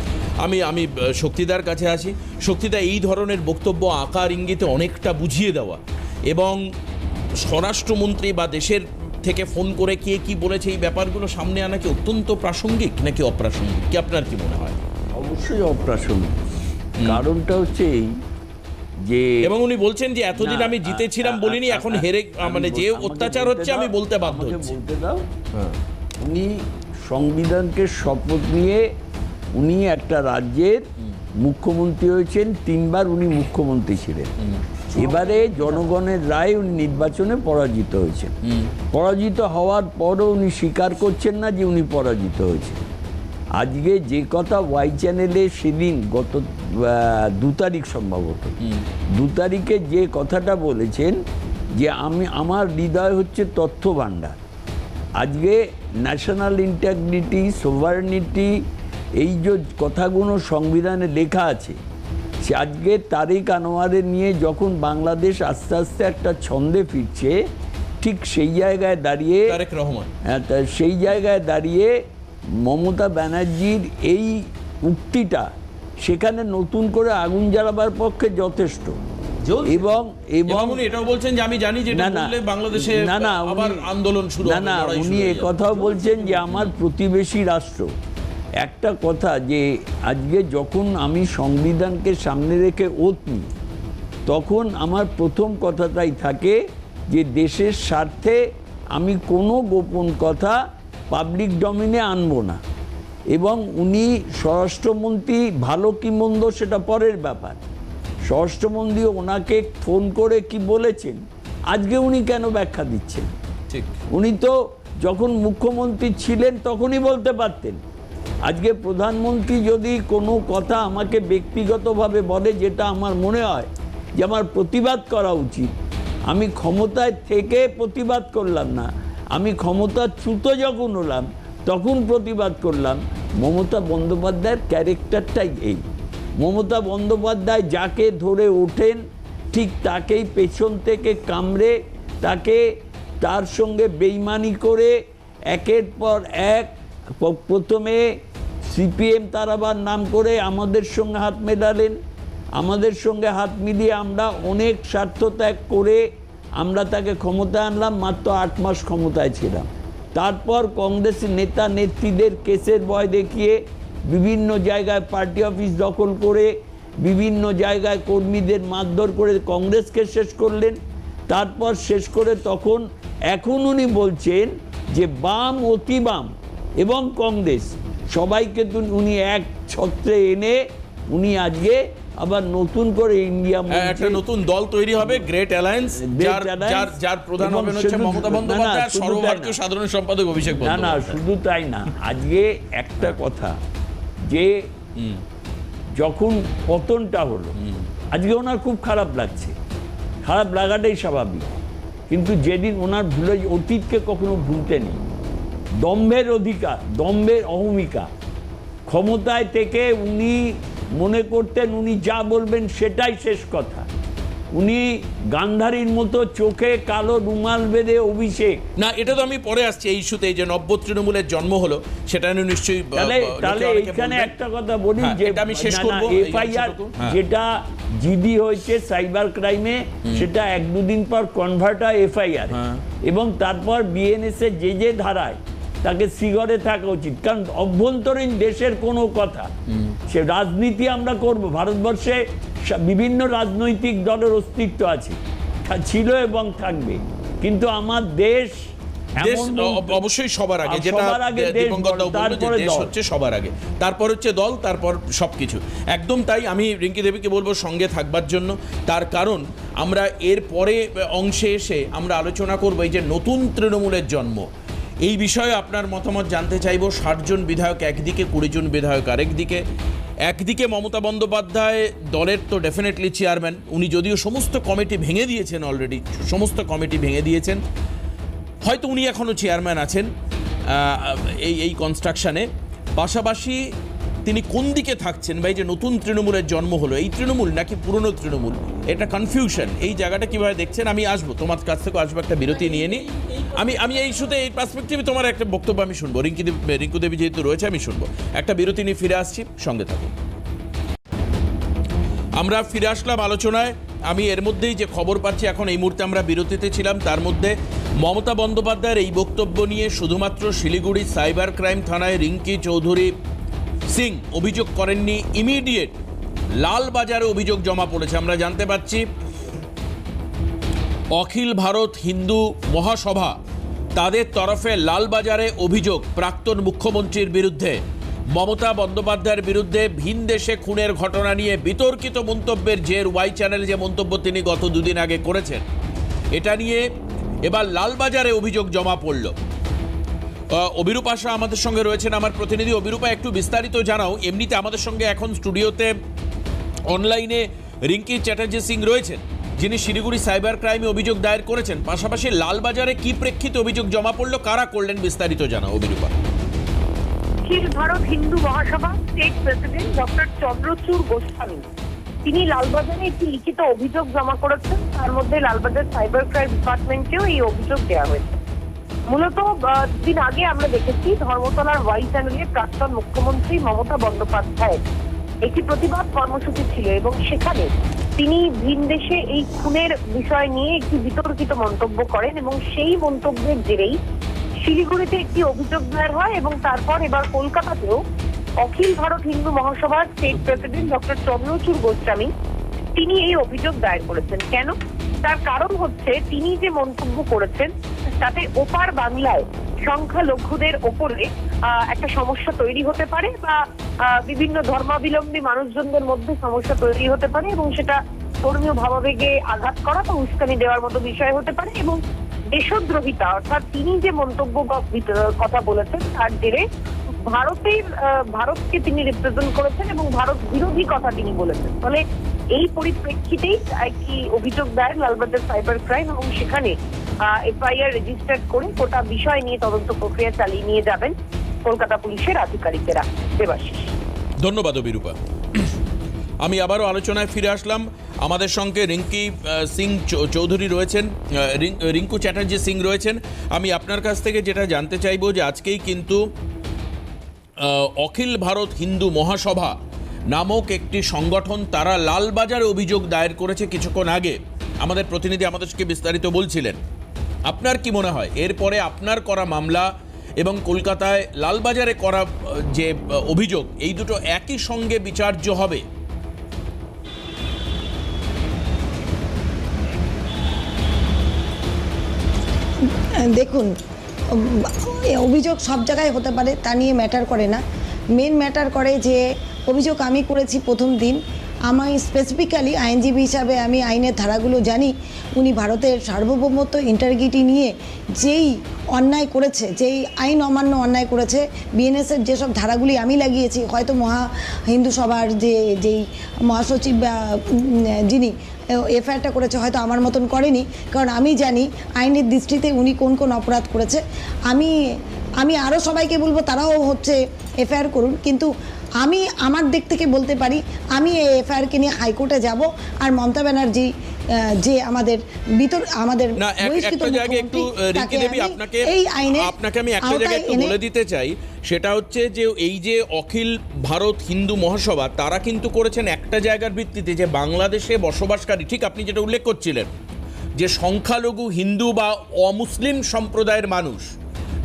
[SPEAKER 1] আমি শক্তিদার কাছে আসি। শক্তিদা, এই ধরনের বক্তব্য আকার ইঙ্গিতে অনেকটা বুঝিয়ে দেওয়া এবং স্বরাষ্ট্রমন্ত্রী বা দেশের থেকে ফোন করে কে কি বলেছে এই ব্যাপারগুলো সামনে আনা কি অত্যন্ত প্রাসঙ্গিক নাকি অপ্রাসঙ্গিক, কি আপনার কি মনে হয়?
[SPEAKER 6] অবশ্যই অপ্রাসঙ্গিক। কারণটা হচ্ছে এই যে,
[SPEAKER 1] এবং উনি বলছেন যে এতদিন আমি জিতেছিলাম বলিনি, এখন হেরে মানে যে অত্যাচার হচ্ছে আমি বলতে বাধ্য হচ্ছি।
[SPEAKER 6] বলতে দাও। উনি সংবিধানকে শপথ নিয়ে উনি একটা রাজ্যের মুখ্যমন্ত্রী হয়েছেন, 3 বার উনি মুখ্যমন্ত্রী ছিলেন। এবারে জনগণের রায় উনি নির্বাচনে পরাজিত হয়েছেন। পরাজিত হওয়ার পরও উনি স্বীকার করছেন না যে উনি পরাজিত হয়েছেন। আজকে যে কথা ওয়াই চ্যানেলে সেদিন গত 2 তারিখ সম্ভবত 2 তারিখে যে কথাটা বলেছেন যে আমার হৃদয় হচ্ছে তথ্য ভাণ্ডার। আজকে ন্যাশনাল ইন্টিগ্রিটি, সোভারেনিটি, এই যে কথাগুলো সংবিধানে লেখা আছে, সে আজকে তারেক আনোয়ারের নিয়ে যখন বাংলাদেশ আস্তে আস্তে একটা ছন্দে ফিরছে, ঠিক সেই জায়গায় দাঁড়িয়ে
[SPEAKER 1] তারেক রহমান,
[SPEAKER 6] সেই জায়গায় দাঁড়িয়ে মমতা ব্যানার্জির এই উক্তিটা সেখানে নতুন করে আগুন জ্বালাবার পক্ষে যথেষ্ট। এবং
[SPEAKER 1] এবং উনি এটাও বলছেন যে আমি জানি যে এটা বললে বাংলাদেশে আবার আন্দোলন শুরু হবে।
[SPEAKER 6] না, উনি কথাও বলছেন যে আমার প্রতিবেশী রাষ্ট্র। একটা কথা যে আজকে যখন আমি সংবিধানকে সামনে রেখে ওত নিই, তখন আমার প্রথম কথাটাই থাকে যে দেশের স্বার্থে আমি কোনো গোপন কথা পাবলিক ডোমেইনে আনবো না। এবং উনি স্বরাষ্ট্রমন্ত্রী, ভালো কি মন্দ সেটা পরের ব্যাপার। স্বরাষ্ট্রমন্ত্রী ওনাকে ফোন করে কি বলেছেন, আজকে উনি কেন ব্যাখ্যা দিচ্ছেন?
[SPEAKER 1] ঠিক,
[SPEAKER 6] উনি তো যখন মুখ্যমন্ত্রী ছিলেন তখনই বলতে পারতেন। আজকে প্রধানমন্ত্রী যদি কোনো কথা আমাকে ব্যক্তিগতভাবে বলে, যেটা আমার মনে হয় যে আমার প্রতিবাদ করা উচিত, আমি ক্ষমতায় থেকে প্রতিবাদ করলাম না, আমি ক্ষমতাচ্যুত যখন হলাম তখন প্রতিবাদ করলাম। মমতা বন্দ্যোপাধ্যায়ের ক্যারেক্টারটাই এই। মমতা বন্দ্যোপাধ্যায় যাকে ধরে ওঠেন ঠিক তাকেই পেছন থেকে কামড়ে, তার সঙ্গে বেইমানি করে একের পর এক, প্রথমে সিপিএম তার আবার নাম করে আমাদের সঙ্গে হাত মেলালেন। আমাদের সঙ্গে হাত মিলিয়ে আমরা অনেক স্বার্থ ত্যাগ করে আমরা তাকে ক্ষমতায় আনলাম, মাত্র 8 মাস ক্ষমতায় ছিলাম। তারপর কংগ্রেসের নেতা নেত্রীদের কেসের ভয় দেখিয়ে বিভিন্ন জায়গায় পার্টি অফিস দখল করে, বিভিন্ন জায়গায় কর্মীদের মারধর করে কংগ্রেসকে শেষ করলেন। তারপর শেষ করে এখন উনি বলছেন যে বাম, অতি বাম এবং কংগ্রেস সবাইকে উনি এক ছত্রে এনে উনি আজকে আবার নতুন করে ইন্ডিয়া
[SPEAKER 1] একটা নতুন দল তৈরি হবে, গ্রেট অ্যালায়েন্স, যার প্রধান হবেন হচ্ছে মমতা বন্দ্যোপাধ্যায়, সর্বভারতীয় সাধারণ সম্পাদক অভিষেক বন্দ্যোপাধ্যায়।
[SPEAKER 6] না, শুধু তাই না, আজকে একটা কথা যে যখন পতনটা হলো, আজকে ওনার খুব খারাপ লাগছে, খারাপ লাগাটাই স্বাভাবিক। কিন্তু যেদিন ওনার ভুলে, অতীতকে কখনো ভুলতে নেই। দম্ভের অধিকার, দম্ভের অহমিকা, ক্ষমতায় থেকে উনি মনে করতেন উনি যা বলবেন সেটাই শেষ কথা। উনি গান্ধারীর মতো চোখে কালো রুমাল বেঁধে অভিষেক।
[SPEAKER 1] না, এটা তো আমি পরে আসছি এই ইস্যুতে, যে নব্য তৃণমূলের জন্ম হলো সেটা নিয়ে নিশ্চয়ই।
[SPEAKER 6] তাহলে এইখানে একটা কথা বলি যে
[SPEAKER 1] আমি শেষ করব,
[SPEAKER 6] এফআইআর যেটা জিডি হয়েছে সাইবার ক্রাইমে, সেটা 1-2 দিন পর কনভার্ট হয় এফআইআর, এবং তারপর বিএনএস এর যে ধারায় তাকে সিগরে থাকা উচিত। কারণ অভ্যন্তরীণ দেশের কোনো কথা, সে রাজনীতি আমরা করব, ভারতবর্ষে বিভিন্ন রাজনৈতিক দলের অস্তিত্ব আছে, ছিল এবং থাকবে, কিন্তু আমার দেশ
[SPEAKER 1] অবশ্যই সবার আগে, যেটা দীপঙ্কর দাও বলল যে দেশ হচ্ছে সবার আগে, তারপর হচ্ছে দল, তারপর সবকিছু। একদম তাই। আমি রিঙ্কি দেবীকে বলবো সঙ্গে থাকবার জন্য, তার কারণ আমরা এর পরে অংশে এসে আমরা আলোচনা করবো এই যে নতুন তৃণমূলের জন্ম, এই বিষয়ে আপনার মতামত জানতে চাইব। 60 জন বিধায়ক একদিকে, 20 জন বিধায়ক আরেকদিকে। একদিকে মমতা বন্দ্যোপাধ্যায় দলের তো ডেফিনেটলি চেয়ারম্যান, উনি যদিও সমস্ত কমিটি ভেঙে দিয়েছেন, অলরেডি সমস্ত কমিটি ভেঙে দিয়েছেন, হয়তো উনি এখনও চেয়ারম্যান আছেন এই কনস্ট্রাকশানে। পাশাপাশি তিনি কোন দিকে থাকছেন, বা এই যে নতুন তৃণমূলের জন্ম হলো, এই তৃণমূল নাকি পুরনো তৃণমূল, এটা কনফিউশন, এই জায়গাটা কীভাবে দেখছেন? আমি আসবো তোমার কাছ থেকে, আসবো, একটা বিরতি নিয়ে নিই। আমি এই ইস্যুতে, এই পার্সপেক্টিভে তোমার একটা বক্তব্য আমি শুনবো। রিঙ্কু দেবী যেহেতু রয়েছে, আমি শুনবো। একটা বিরতি নিয়ে ফিরে আসছি, সঙ্গে থাকুন। আমরা ফিরে আসলাম আলোচনায়। আমি এর মধ্যেই যে খবর পাচ্ছি, এখন এই মুহূর্তে আমরা বিরতিতে ছিলাম, তার মধ্যে মমতা বন্দ্যোপাধ্যায়ের এই বক্তব্য নিয়ে শুধুমাত্র শিলিগুড়ি সাইবার ক্রাইম থানায় রিঙ্কি চৌধুরী সিং অভিযোগ করেননি, ইমিডিয়েট লালবাজারে অভিযোগ জমা পড়েছে। আমরা জানতে পাচ্ছি অখিল ভারত হিন্দু মহাসভা, তাদের তরফে লালবাজারে অভিযোগ প্রাক্তন মুখ্যমন্ত্রীর বিরুদ্ধে। মমতা বন্দ্যোপাধ্যায়ের বিরুদ্ধে ভিন দেশে খুনের ঘটনা নিয়ে বিতর্কিত মন্তব্যের জের ওয়াই চ্যানেল যে মন্তব্য তিনি গত দুদিন আগে করেছেন, এটা নিয়ে এবার লালবাজারে অভিযোগ জমা পড়ল। অভিরূপা শাহ আমাদের সঙ্গে রয়েছেন, আমার প্রতিনিধি। অভিরূপা, একটু বিস্তারিত জানাও। এমনিতে আমাদের সঙ্গে এখন স্টুডিওতে অনলাইনে রিঙ্কি চ্যাটার্জি সিং রয়েছেন, যিনি শিলিগুড়ি সাইবার ক্রাইমে অভিযোগ দায়ের করেছেন। পাশাপাশি লালবাজারে কি প্রেক্ষিতে অভিযোগ জমা পড়লো, কারা করলেন, বিস্তারিত জানাও অভিরূপা।
[SPEAKER 7] অখিল Bharat Hindu Mahasabha state president doctor Chandrachur Goswami তিনি লালবাজারে একটি লিখিত অভিযোগ জমা করেছেন। তার মধ্যে লালবাজার সাইবার ক্রাইম ডিপার্টমেন্টকেও এই অভিযোগ দেওয়া হয়েছে। মূলত দিন আগে আমরা দেখেছি ধর্মতলার ওয়াই চ্যানেলে প্রাক্তন মুখ্যমন্ত্রী মমতা বন্দ্যোপাধ্যায়ের একটি প্রতিবাদ কর্মসূচি ছিল এবং সেখানে তিনি ভিনদেশে এই খুনের বিষয় নিয়ে একটি বিতর্কিত মন্তব্য করেন এবং সেই মন্তব্যের জেরেই শিলিগুড়িতে একটি অভিযোগ দায়ের হয় এবং তারপর এবার কলকাতাতেও অখিল ভারত হিন্দু মহাসভার state president doctor Chandrachur Goswami তিনি এই অভিযোগ দায়ের করেছেন। কেন? তার কারণ হচ্ছে তিনি যে মন্তব্য করেছেন তাতে ওপার বাংলায় সংখ্যালঘুদের ওপরে একটা সমস্যা তৈরি হতে পারে বা বিভিন্ন ধর্মাবলম্বী মানুষজনদের মধ্যে সমস্যা তৈরি হতে পারে এবং সেটা ধর্মীয় ভাবাবেগে আঘাত করা বা উস্কানি দেওয়ার মতো বিষয় হতে পারে এবং দেশদ্রোহিতা অর্থাৎ তিনি যে মন্তব্য কথা বলেছেন তার জেরে ভারতকে তিনি রিপ্রেজেন্ট করেছেন এবং ভারত বিরোধী কথা তিনি বলেছেন। ফলে এই পরিপ্রেক্ষিতেই একটি অভিযোগ দায়ের লালবাজার সাইবার ক্রাইম এবং সেখানে এফআইআর রেজিস্টার করে গোটা বিষয় নিয়ে তদন্ত প্রক্রিয়া চালিয়ে নিয়ে যাবেন কলকাতা পুলিশের আধিকারিকেরা। দেবাশিস,
[SPEAKER 1] ধন্যবাদ অভিরূপা। আমি আবারও আলোচনায় ফিরে আসলাম। আমাদের সঙ্গে রিঙ্কি সিং চৌধুরী রয়েছেন, রিঙ্কু চ্যাটার্জি সিং রয়েছেন। আমি আপনার কাছ থেকে যেটা জানতে চাইবো যে আজকেই কিন্তু অখিল ভারত হিন্দু মহাসভা নামক একটি সংগঠন তারা লালবাজারে অভিযোগ দায়ের করেছে কিছুক্ষণ আগে। আমাদের প্রতিনিধি আমাদেরকে বিস্তারিত বলছিলেন। আপনার কি মনে হয় এরপরে আপনার করা মামলা এবং কলকাতায় লালবাজারে করা যে অভিযোগ, এই দুটো একই সঙ্গে বিচার্য হবে?
[SPEAKER 3] দেখুন, অভিযোগ সব জায়গায় হতে পারে, তা নিয়ে ম্যাটার করে না। মেন ম্যাটার করে যে অভিযোগ আমি করেছি প্রথম দিন। আমি স্পেসিফিক্যালি আইনজীবী হিসাবে আমি আইনের ধারাগুলো জানি। উনি ভারতের সার্বভৌমত্ব ইন্টারগ্রিটি নিয়ে যেই অন্যায় করেছে, যেই আইন অমান্য অন্যায় করেছে, বিএনএসের যেসব ধারাগুলি আমি লাগিয়েছি, হয়তো হিন্দু সভার যেই মহাসচিব যিনি এফআইআরটা করেছে হয়তো আমার মতন করেনি, কারণ আমি জানি আইনের দৃষ্টিতে উনি কোন কোন অপরাধ করেছে। আমি আরও সবাইকে বলবো তারাও এফআইআর করুন, কিন্তু আমি আমার দিক থেকে বলতে পারি আমি এই এফআইআরকে নিয়ে হাইকোর্টে যাব। আর মমতা ব্যানার্জি যে আমাদের
[SPEAKER 1] আপনাকে আমি একটা জায়গায় একটু বলে দিতে চাই, সেটা হচ্ছে যে এই যে অখিল ভারত হিন্দু মহাসভা তারা কিন্তু করেছেন একটা জায়গার ভিত্তিতে, যে বাংলাদেশে বসবাসকারী, ঠিক আপনি যেটা উল্লেখ করছিলেন, যে সংখ্যালঘু হিন্দু বা অমুসলিম সম্প্রদায়ের মানুষ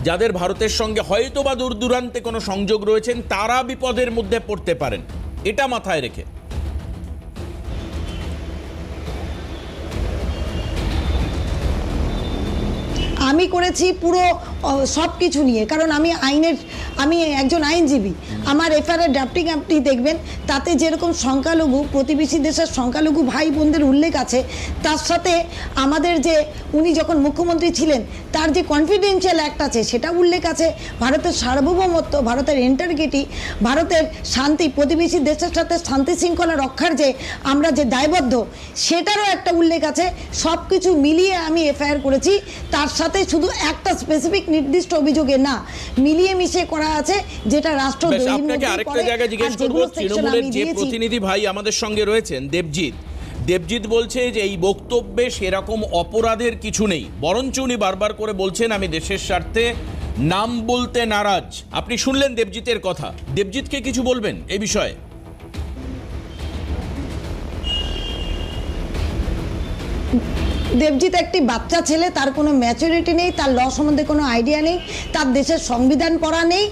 [SPEAKER 1] যাদের ভারতের সঙ্গে হয়তো বা দূর দূরান্তে কোনো সংযোগ রয়েছেন, তারা বিপদের মধ্যে পড়তে পারেন, এটা মাথায় রেখে।
[SPEAKER 3] আমি করেছি পুরো সব কিছু নিয়ে, কারণ আমি একজন আইনজীবী। আমার এফআইআর ড্রাফটিং আপনি দেখবেন, তাতে যেরকম সংখ্যালঘু প্রতিবেশী দেশের সংখ্যালঘু ভাই বোনদের উল্লেখ আছে, তার সাথে আমাদের যে উনি যখন মুখ্যমন্ত্রী ছিলেন তার যে কনফিডেন্সিয়াল অ্যাক্ট আছে সেটা উল্লেখ আছে। ভারতের সার্বভৌমত্ব, ভারতের ইন্টারগ্রিটি, ভারতের শান্তি, প্রতিবেশী দেশের সাথে শান্তি শৃঙ্খলা রক্ষার যে আমরা যে দায়বদ্ধ, সেটারও একটা উল্লেখ আছে। সব কিছু মিলিয়ে আমি এফআইআর করেছি। তার সাথে শুধু একটা স্পেসিফিক নির্দিষ্ট অভিযোগে না, মিলিয়ে মিশিয়ে করা আছে, যেটা রাষ্ট্রদ্রোহীর মধ্যে পড়ে।
[SPEAKER 1] আপনাকে আরেকটা জায়গায় জিজ্ঞেস করব, তৃণমূলের যে প্রতিনিধি ভাই আমাদের সঙ্গে রয়েছেন দেবজিৎ বলছে যে এই বক্তব্যে সেরকম অপরাধের কিছু নেই, বরঞ্চ উনি বারবার করে বলছেন আমি দেশের স্বার্থে নাম বলতে নারাজ। আপনি শুনলেন দেবজিতের কথা, দেবজিৎকে কিছু বলবেন এই বিষয়ে?
[SPEAKER 3] দেবজিৎ একটি বাচ্চা ছেলে, তার কোনো ম্যাচুরিটি নেই, তার ল সম্বন্ধে কোনো আইডিয়া নেই, তার দেশের সংবিধান পড়া নেই,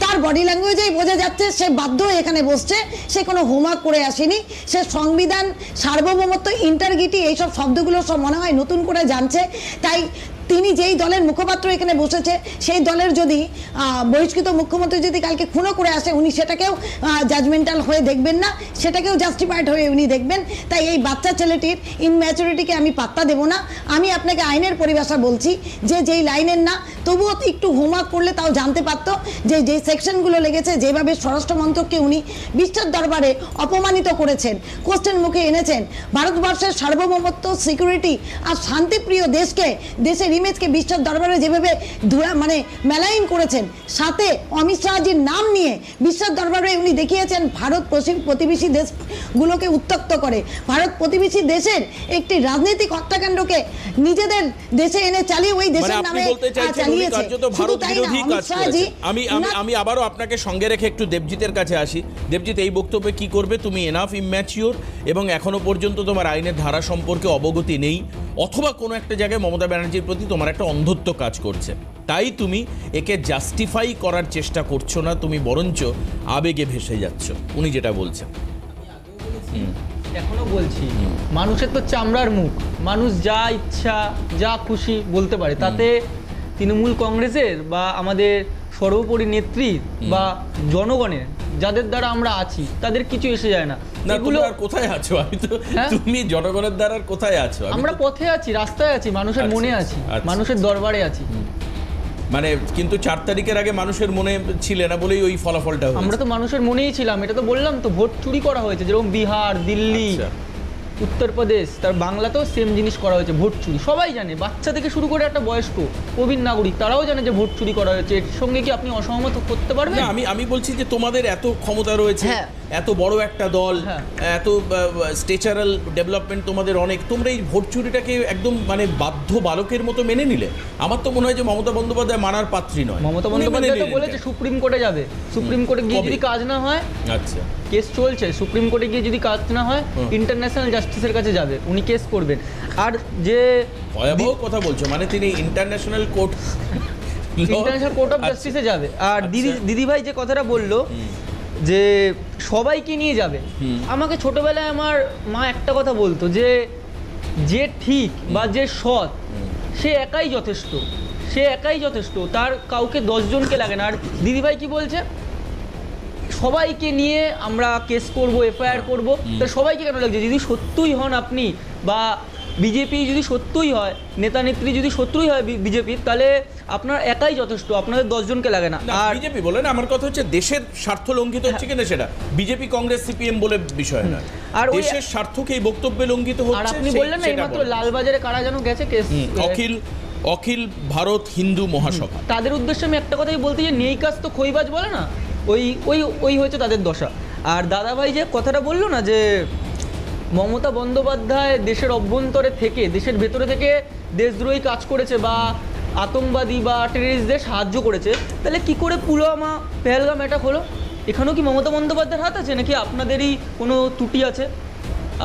[SPEAKER 3] তার বডি ল্যাঙ্গুয়েজেই বোঝা যাচ্ছে সে বাধ্য হয়ে এখানে বসছে, সে কোনো হোমওয়ার্ক করে আসেনি। সে সংবিধান, সার্বভৌমত্ব, ইন্টারগ্রিটি এইসব শব্দগুলো সব মনে হয় নতুন করে জানছে। তাই তিনি যেই দলের মুখপাত্র এখানে বসেছে সেই দলের যদি বহিষ্কৃত মুখ্যমন্ত্রী যদি কালকে খুনও করে আসে, উনি সেটাকেও জাজমেন্টাল হয়ে দেখবেন না, সেটাকেও জাস্টিফাইড হয়ে উনি দেখবেন। তাই এই বাচ্চা ছেলেটির ইনম্যাচুরিটিকে আমি পাত্তা দেব না। আমি আপনাকে আইনের পরিভাষা বলছি যে যেই লাইনের না, তবুও একটু হোমওয়ার্ক করলে তাও জানতে পারতো যে যেই সেকশনগুলো লেগেছে, যেভাবে স্বরাষ্ট্রমন্ত্রককে উনি বিশ্বের দরবারে অপমানিত করেছেন, কোশ্চেন মুখে এনেছেন, ভারতবর্ষের সার্বভৌমত্ব, সিকিউরিটি আর শান্তিপ্রিয় দেশকে, দেশের ইমেজকে বিশ্বের দরবারে যেভাবে মেলাইন করেছেন, সাথে অমিত শাহজির নাম নিয়ে বিশ্বের দরবারে উনি দেখিয়েছেন ভারত প্রতিবেশী দেশগুলোকে উত্তক্ত করে, ভারত প্রতিবেশী দেশের একটি রাজনৈতিক হত্যাকাণ্ডকে নিজেদের দেশে এনে চালিয়ে ওই দেশের নামে চালিয়েছে। শুধু তাই না, অমিত শাহজি
[SPEAKER 1] আমি আবারও আপনাকে সঙ্গে রেখে একটু দেবজিতের কাছে আসি। দেবজিৎ, এই বক্তব্যে কি করবে? তুমি এনাফ ইম্যাচিওর এবং এখনো পর্যন্ত তোমার আইনের ধারা সম্পর্কে অবগতি নেই, অথবা কোনো একটা জায়গায় মমতা ব্যানার্জির প্রতি তোমার একটা অন্ধত্ব কাজ করছে, তাই তুমি একে জাস্টিফাই করার চেষ্টা করছো না, তুমি বরঞ্চ আবেগে ভেসে যাচ্ছ, উনি যেটা বলছেন।
[SPEAKER 4] এখনো বলছি, মানুষের তো চামড়ার মুখ, মানুষ যা ইচ্ছা যা খুশি বলতে পারে, তাতে তৃণমূল কংগ্রেসের বা আমাদের সর্বোপরি নেত্রী বা জনগণের, যাদের দ্বারা আমরা আছি, তাদের কিছু এসে যায় না।
[SPEAKER 1] এগুলো কোথায় আছো? আমি তো, তুমি জনগণের দ্বারা কোথায় আছো?
[SPEAKER 4] আমরা পথে আছি, রাস্তায় আছি, মানুষের মনে আছি, মানুষের দরবারে আছি।
[SPEAKER 1] মানে কিন্তু 4 তারিখের আগে মানুষের মনে ছিলে না বলেই ওই ফলাফলটা হয়েছে।
[SPEAKER 4] আমরা তো মানুষের মনেই ছিলাম, এটা তো বললাম তো, ভোট চুরি করা হয়েছে, যেরকম বিহার, দিল্লি, উত্তরপ্রদেশ, তার বাংলাতেও সেম জিনিস করা হয়েছে, ভোট চুরি। সবাই জানে, বাচ্চা থেকে শুরু করে একটা বয়স্ক প্রবীণ নাগরিক, তারাও জানে যে ভোট চুরি করা হয়েছে। এর সঙ্গে কি আপনি অসহমত করতে পারবেন?
[SPEAKER 1] আমি বলছি যে তোমাদের এত ক্ষমতা রয়েছে, এত বড় একটা দল, এত স্ট্রেচারাল ডেভেলপমেন্ট তোমাদের অনেক, তোমরা এই ভোট চুরিটাকে একদম মানে বাধ্য বালকের মতো মেনে নিলে। আমার তো মনে হয় যে মমতা বন্দ্যোপাধ্যায় মানার পাত্রী নয়।
[SPEAKER 4] মমতা বন্দ্যোপাধ্যায় তো বলেছে সুপ্রিম কোর্টে যাবে, সুপ্রিম কোর্টে গিয়ে যদি কাজ না হয়,
[SPEAKER 1] আচ্ছা
[SPEAKER 4] কেস চলছে, সুপ্রিম কোর্টে গিয়ে যদি কাজ না হয় ইন্টারন্যাশনাল জাস্টিসের কাছে যাবে, উনি কেস করবেন। আর যে
[SPEAKER 1] ভয়াবহ কথা বলছো, মানে তিনি ইন্টারন্যাশনাল কোর্ট
[SPEAKER 4] অফ জাস্টিসে যাবে। আর দিদিভাই যে কথাটা বললো যে সবাইকে নিয়ে যাবে, আমাকে ছোটবেলায় আমার মা একটা কথা বলতো যে ঠিক বা যে সৎ সে একাই যথেষ্ট, সে একাই যথেষ্ট, তার কাউকে 10 জনকে লাগে না। আর দিদিভাই কি বলছে, সবাইকে নিয়ে আমরা কেস করব, এফআইআর করব, তা সবাইকে কেন লাগছে? যদি সত্যই হন আপনি, বা বিজেপি যদি সত্যই হয়, নেতা নেত্রী যদি সত্যই হয় বিজেপির, তাহলে আপনার একাই যথেষ্ট, আপনাদের 10 জনকে লাগে না।
[SPEAKER 1] আর বিজেপি বলে না, আমার কথা হচ্ছে দেশের স্বার্থ লঙ্ঘিত হচ্ছে কিনা সেটা বিজেপি, কংগ্রেস, সিপিএম বলে বিষয় নয়, আর দেশের স্বার্থকে এই বক্তব্যে লঙ্ঘিত হচ্ছে।
[SPEAKER 4] আর আপনি বললেন না এইমাত্র লালবাজারে কারা যেন গেছে কেস,
[SPEAKER 1] অখিল ভারত হিন্দু মহাসভা,
[SPEAKER 4] তাদের উদ্দেশ্যে আমি একটা কথাই বলতে, যে নেই কাজ তো খইবাজ বলে না, ওই হয়েছে তাদের দশা। আর দাদাভাই যে কথাটা বললো না যে মমতা বন্দ্যোপাধ্যায় দেশের অভ্যন্তরে থেকে, দেশের ভেতরে থেকে দেশদ্রোহী কাজ করেছে বা আতঙ্কবাদী বা টেররিস্টদের সাহায্য করেছে, তাহলে কি করে পুলওয়ামা, পেহেলগাম অ্যাটাক হলো? এখানেও কি মমতা বন্দ্যোপাধ্যায়ের হাত আছে, নাকি আপনাদেরই কোনো ত্রুটি আছে?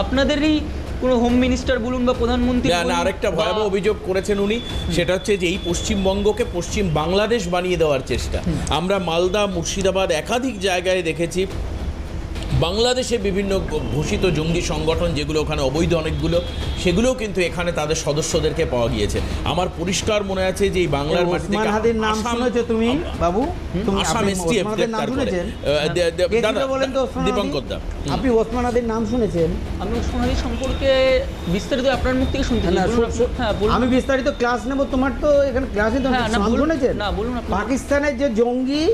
[SPEAKER 4] আপনাদেরই কোনো হোম মিনিস্টার বলুন বা প্রধানমন্ত্রী?
[SPEAKER 1] না, আরেকটা ভয়াবহ অভিযোগ করেছেন উনি, সেটা হচ্ছে যে এই পশ্চিমবঙ্গকে পশ্চিম বাংলাদেশ বানিয়ে দেওয়ার চেষ্টা। আমরা মালদা, মুর্শিদাবাদ একাধিক জায়গায় দেখেছি বাংলাদেশে বিভিন্ন ঘোষিত জঙ্গি সংগঠন যেগুলো ওখানে অবৈধ অনেকগুলো, সেগুলোও কিন্তু এখানে তাদের সদস্যদেরকে পাওয়া গিয়েছে। আমার পরিষ্কার মনে আছে যে এই বাংলার মাটি থেকে
[SPEAKER 5] ওসমান নাম শুনেছো তুমি বাবু? তুমি
[SPEAKER 1] আসাম এসটিএফ
[SPEAKER 5] শুনেছেন?
[SPEAKER 1] দাদা
[SPEAKER 5] বলেন তো
[SPEAKER 1] দীপঙ্কর দা,
[SPEAKER 5] আপনি ওসমান হাদির নাম শুনেছেন?
[SPEAKER 4] আমি ওসমান হাদির সম্পর্কে বিস্তারিত আপনার মুখ থেকে শুনতে,
[SPEAKER 5] আমি বিস্তারিত ক্লাস নেব, তোমার তো এখানে ক্লাসে নাম শুনেছেন?
[SPEAKER 4] না বলুন।
[SPEAKER 5] পাকিস্তানের যে জঙ্গি,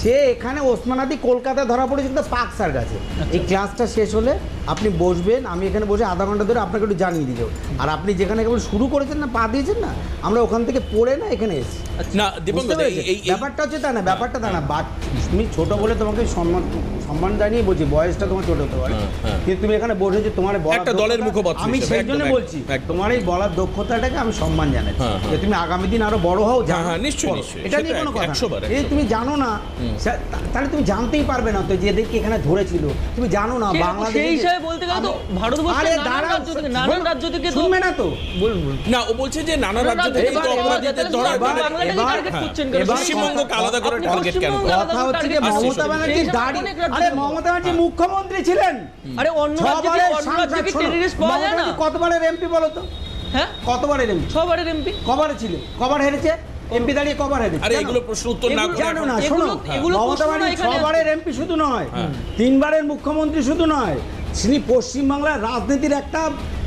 [SPEAKER 5] সে এখানে ওসমান হাদি কলকাতা ধরা পড়েছে কিন্তু পাক স্যার কাছে। এই ক্লাসটা শেষ হলে আপনি বসবেন, আমি এখানে বসে আধা ঘন্টা ধরে আপনাকে একটু জানিয়ে দিয়ে যাবো। আর আপনি যেখানে কেবল শুরু করেছেন না, পা দিয়েছেন না, আমরা ওখান থেকে পড়ে না এখানে এসেছি।
[SPEAKER 1] না দীপঙ্কর,
[SPEAKER 5] ব্যাপারটা হচ্ছে তা না, ব্যাপারটা তা না, তুমি ছোট বলে তোমাকে সম্মান জানিয়ে বলছি, বয়সটা তোমার ছোট হতে পারে, কিন্তু তুমি এখানে বসেছো, তোমার
[SPEAKER 1] একটা দলের মুখপাত্র,
[SPEAKER 5] আমি সেই জন্য বলছি তোমার এই বলার দক্ষতাটাকে আমি সম্মান জানাই, যে তুমি আগামী দিন আরো বড় হও।
[SPEAKER 1] নিশ্চয়ই,
[SPEAKER 5] এটা নিয়ে কোনো কথা এই তুমি জানো না, তাহলে তুমি জানতেই পারবে না তো যে এদেরকে এখানে ধরেছিল, তুমি জানো না। বাংলাদেশ
[SPEAKER 4] সেই হিসাবে বলতে গেলে তো ভারতবর্ষের নানান রাজ্য থেকে
[SPEAKER 5] শুনবে না তো,
[SPEAKER 1] বলুন না, ও বলছে যে নানা রাজ্য থেকে তো অপরাধীদের ধরা, পশ্চিমবঙ্গকে আলাদা করে টার্গেট কেন?
[SPEAKER 5] কথা হচ্ছে যে মমতা ব্যানার্জি দাঁড়িয়ে, আরে মমতা ব্যানার্জি মুখ্যমন্ত্রী ছিলেন,
[SPEAKER 4] আরে অন্য রাজ্যে টেররিস্ট পাওয়া যায় না?
[SPEAKER 5] কতবারের এমপি বলো তো?
[SPEAKER 4] হ্যাঁ
[SPEAKER 5] কতবারের এমপি?
[SPEAKER 4] 6 বারের এমপি।
[SPEAKER 5] কবারে ছিল, কবার হেরেছে এমপি দাঁড়িয়ে, কবার হেরেছে?
[SPEAKER 1] আরে
[SPEAKER 5] জানো?
[SPEAKER 1] এগুলো প্রশ্ন উত্তর না করে
[SPEAKER 5] জানো
[SPEAKER 1] এখন-
[SPEAKER 5] না, শোনো,
[SPEAKER 4] এগুলো
[SPEAKER 5] মমতা
[SPEAKER 4] প্রশ্ন
[SPEAKER 5] ব্যানার্জি
[SPEAKER 4] এখানে
[SPEAKER 5] 6 বারের এমপি শুধু নয়, 3 বারের মুখ্যমন্ত্রী শুধু নয়, তিনি পশ্চিমবাংলার রাজনীতির একটা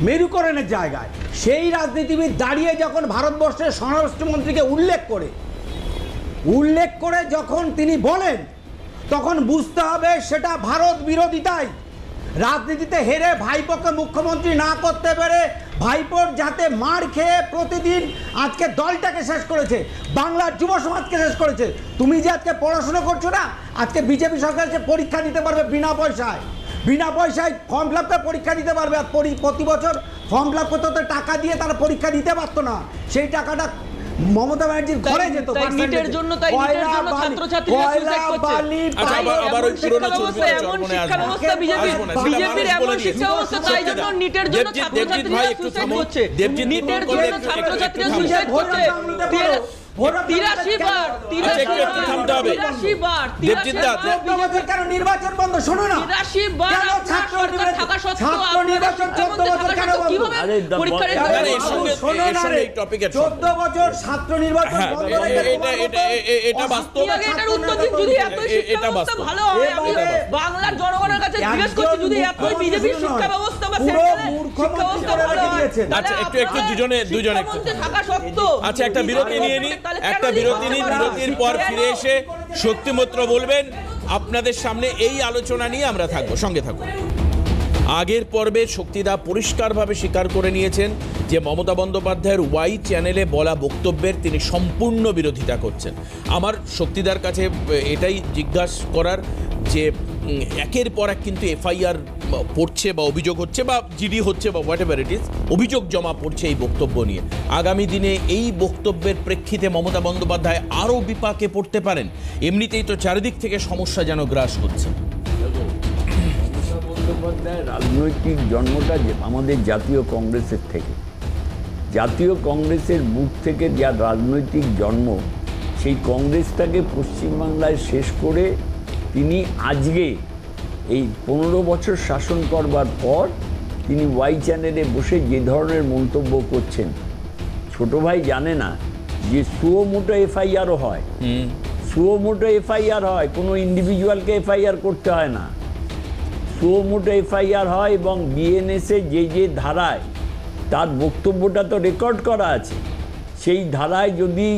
[SPEAKER 5] মেরুকরণের জায়গায়। সেই রাজনীতিবিদ দাঁড়িয়ে যখন ভারতবর্ষের স্বরাষ্ট্রমন্ত্রীকে উল্লেখ করে যখন তিনি বলেন, তখন বুঝতে হবে সেটা ভারত বিরোধিতাই। রাজনীতিতে হেরে ভাইপোকে মুখ্যমন্ত্রী না করতে পেরে ভাইপোর যাতে মার খেয়ে প্রতিদিন আজকে দলটাকে শেষ করেছে, বাংলার যুব সমাজকে শেষ করেছে। তুমি যে আজকে পড়াশোনা করছো না, আজকে বিজেপি সরকার যে পরীক্ষা দিতে পারবে বিনা পয়সায় ফর্ম ফিল আপ করে পরীক্ষা দিতে পারবে। আর প্রতি বছর ফর্ম ফিল আপ করতে হতো টাকা দিয়ে, তারা পরীক্ষা দিতে পারতো না। সেই টাকাটা মমতা ব্যানার্জির ঘরে যেত।
[SPEAKER 4] তাই নিটের জন্য ছাত্রছাত্রীরা সুইসাইড করছে।
[SPEAKER 1] আচ্ছা, আবার ওই পুরনো
[SPEAKER 4] শিক্ষা ব্যবস্থা বিজেপির এমন শিক্ষা ব্যবস্থা, তাই জন্য নিটের জন্য ছাত্রছাত্রীরা সুইসাইড করছে। নিটের জন্য ছাত্রছাত্রীরা সুইসাইড করছে 83 বার।
[SPEAKER 5] কেন নির্বাচন বন্ধ? শোনো না,
[SPEAKER 4] 83 বার
[SPEAKER 5] ছাত্র
[SPEAKER 4] থাকা সত্ত্বেও
[SPEAKER 5] নির্বাচন 14 বছর কেন বন্ধ?
[SPEAKER 6] আরে
[SPEAKER 4] পরীক্ষার
[SPEAKER 1] শোনো না রে,
[SPEAKER 5] 14 বছর ছাত্র নির্বাচন
[SPEAKER 1] হ্যাঁ,
[SPEAKER 5] বন্ধ রেখে
[SPEAKER 1] এটা বাস্তব।
[SPEAKER 4] এটার উত্তর দিন। যদি এতই শিক্ষা
[SPEAKER 1] এটা
[SPEAKER 4] ব্যবস্থা
[SPEAKER 1] বাস্তব।
[SPEAKER 4] ভালো হয়, আমি বাংলার জনগণের কাছে জিজ্ঞেস করছি, যদি এতই বিজেপির শিক্ষা ব্যবস্থা বা সেন্ট্রালের শিক্ষা ব্যবস্থা ভালো হয়,
[SPEAKER 1] আচ্ছা, একটু দুজনে
[SPEAKER 4] শিক্ষামন্ত্রী থাকা সত্ত্বেও
[SPEAKER 1] আচ্ছা, একটা বিরতি নিয়ে নি, একটা বিরতি নিই। বিরতির পর ফিরে এসে শক্তিমত্র বলবেন। আপনাদের সামনে এই আলোচনা নিয়ে আমরা থাকবো, সঙ্গে থাকুন। আগের পর্বে শক্তিদা পরিষ্কারভাবে স্বীকার করে নিয়েছেন যে মমতা বন্দ্যোপাধ্যায়ের ওয়াই চ্যানেলে বলা বক্তব্যের তিনি সম্পূর্ণ বিরোধিতা করছেন। আমার শক্তিদার কাছে এটাই জিজ্ঞাসা করার যে একের পর এক কিন্তু এফআইআর পড়ছে বা অভিযোগ হচ্ছে বা জিডি হচ্ছে বা হোয়াট এভার ইট ইজ, অভিযোগ জমা পড়ছে এই বক্তব্য নিয়ে। আগামী দিনে এই বক্তব্যের প্রেক্ষিতে মমতা বন্দ্যোপাধ্যায় আরও বিপাকে পড়তে পারেন। এমনিতেই তো চারিদিক থেকে সমস্যা যেন গ্রাস হচ্ছে।
[SPEAKER 6] মমতা বন্দ্যোপাধ্যায়ের রাজনৈতিক জন্মটা যে আমাদের জাতীয় কংগ্রেসের থেকে, জাতীয় কংগ্রেসের বুক থেকে যা রাজনৈতিক জন্ম, সেই কংগ্রেসটাকে পশ্চিমবাংলায় শেষ করে তিনি আজকে এই 15 বছর শাসন করবার পর তিনি ওয়াই চ্যানেলে বসে যে ধরনের মন্তব্য করছেন, ছোট ভাই জানে না যে সুমোটো এফআইআরও হয়, সুমোটো এফআইআর হয়, কোনো ইন্ডিভিজুয়ালকে এফআইআর করতে হয় না, সুমোটো এফআইআর হয়। এবং বিএনএসে যে ধারায় তার বক্তব্যটা তো রেকর্ড করা আছে, সেই ধারায় যদি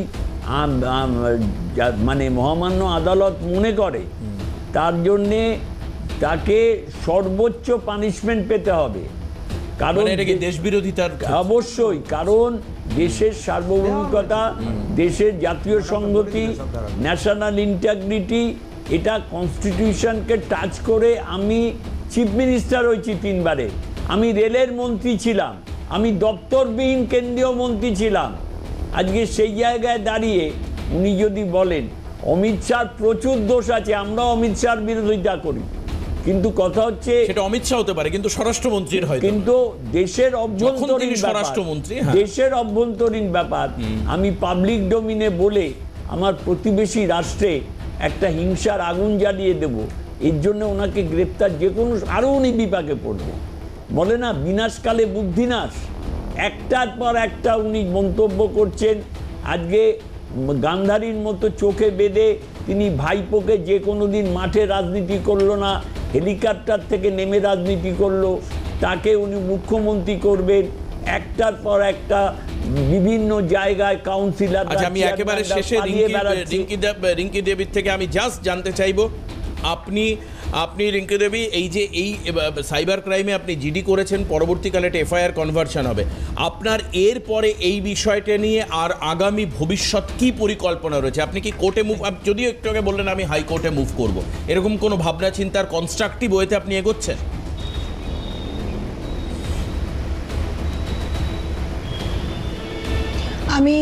[SPEAKER 6] মানে মহামান্য আদালত মনে করে তার জন্যে তাকে সর্বোচ্চ পানিশমেন্ট পেতে হবে। কারণ
[SPEAKER 1] এটা কি দেশ বিরোধিতার?
[SPEAKER 6] অবশ্যই, কারণ দেশের সার্বভৌমিকতা, দেশের জাতীয় সংহতি, ন্যাশনাল ইন্টিগ্রিটি, এটা কনস্টিটিউশনকে টাচ করে। আমি চিফ মিনিস্টার হয়েছি 3 বারে, আমি রেলের মন্ত্রী ছিলাম, আমি দপ্তরবিহীন কেন্দ্রীয় মন্ত্রী ছিলাম। আজকে সেই জায়গায় দাঁড়িয়ে উনি যদি বলেন অমিত শাহর প্রচুর দোষ আছে, আমরা অমিত শাহর বিরোধিতা করি, কিন্তু কথা হচ্ছে
[SPEAKER 1] সেটা অমিত শাহ হতে পারে, কিন্তু স্বরাষ্ট্রমন্ত্রীর হয়,
[SPEAKER 6] কিন্তু দেশের অভ্যন্তরীণ
[SPEAKER 1] স্বরাষ্ট্রমন্ত্রী,
[SPEAKER 6] দেশের অভ্যন্তরীণ ব্যাপার। আমি পাবলিক ডোমিনে বলে আমার প্রতিবেশী রাষ্ট্রে একটা হিংসার আগুন জ্বালিয়ে দেব, এর জন্য ওনাকে গ্রেপ্তার, যে কোনো আরও উনি বিপাকে পড়বে। বলে না বিনাশকালে বুদ্ধিনাশ, একটার পর একটা উনি মন্তব্য করছেন। আজকে গান্ধারীর মতো চোখে বেঁধে তিনি ভাইপোকে যে কোনো দিন মাঠে রাজনীতি করলো না, হেলিকপ্টার থেকে নেমে রাজনীতি করলো, তাকে উনি মুখ্যমন্ত্রী করবেন। একটার পর একটা বিভিন্ন জায়গায় কাউন্সিলর।
[SPEAKER 1] আচ্ছা, আমি একেবারে শেষে রিঙ্কি দেবীর থেকে আমি জাস্ট জানতে চাইবো, আপনি রিঙ্কি দেবী, এই যে এই সাইবার ক্রাইমে আপনি জিডি করেছেন, পরবর্তীকালে একটা এফআইআর কনভার্সন হবে, আপনার এর পরে এই বিষয়টা নিয়ে আর আগামী ভবিষ্যৎ কি পরিকল্পনা রয়েছে? আপনি কি কোর্টে মুভ, যদিও একটু আগে বললেন আমি হাইকোর্টে মুভ করব, এরকম কোনো ভাবনা চিন্তার কনস্ট্রাকটিভ ওয়েতে আপনি এগোচ্ছেন?
[SPEAKER 3] আমি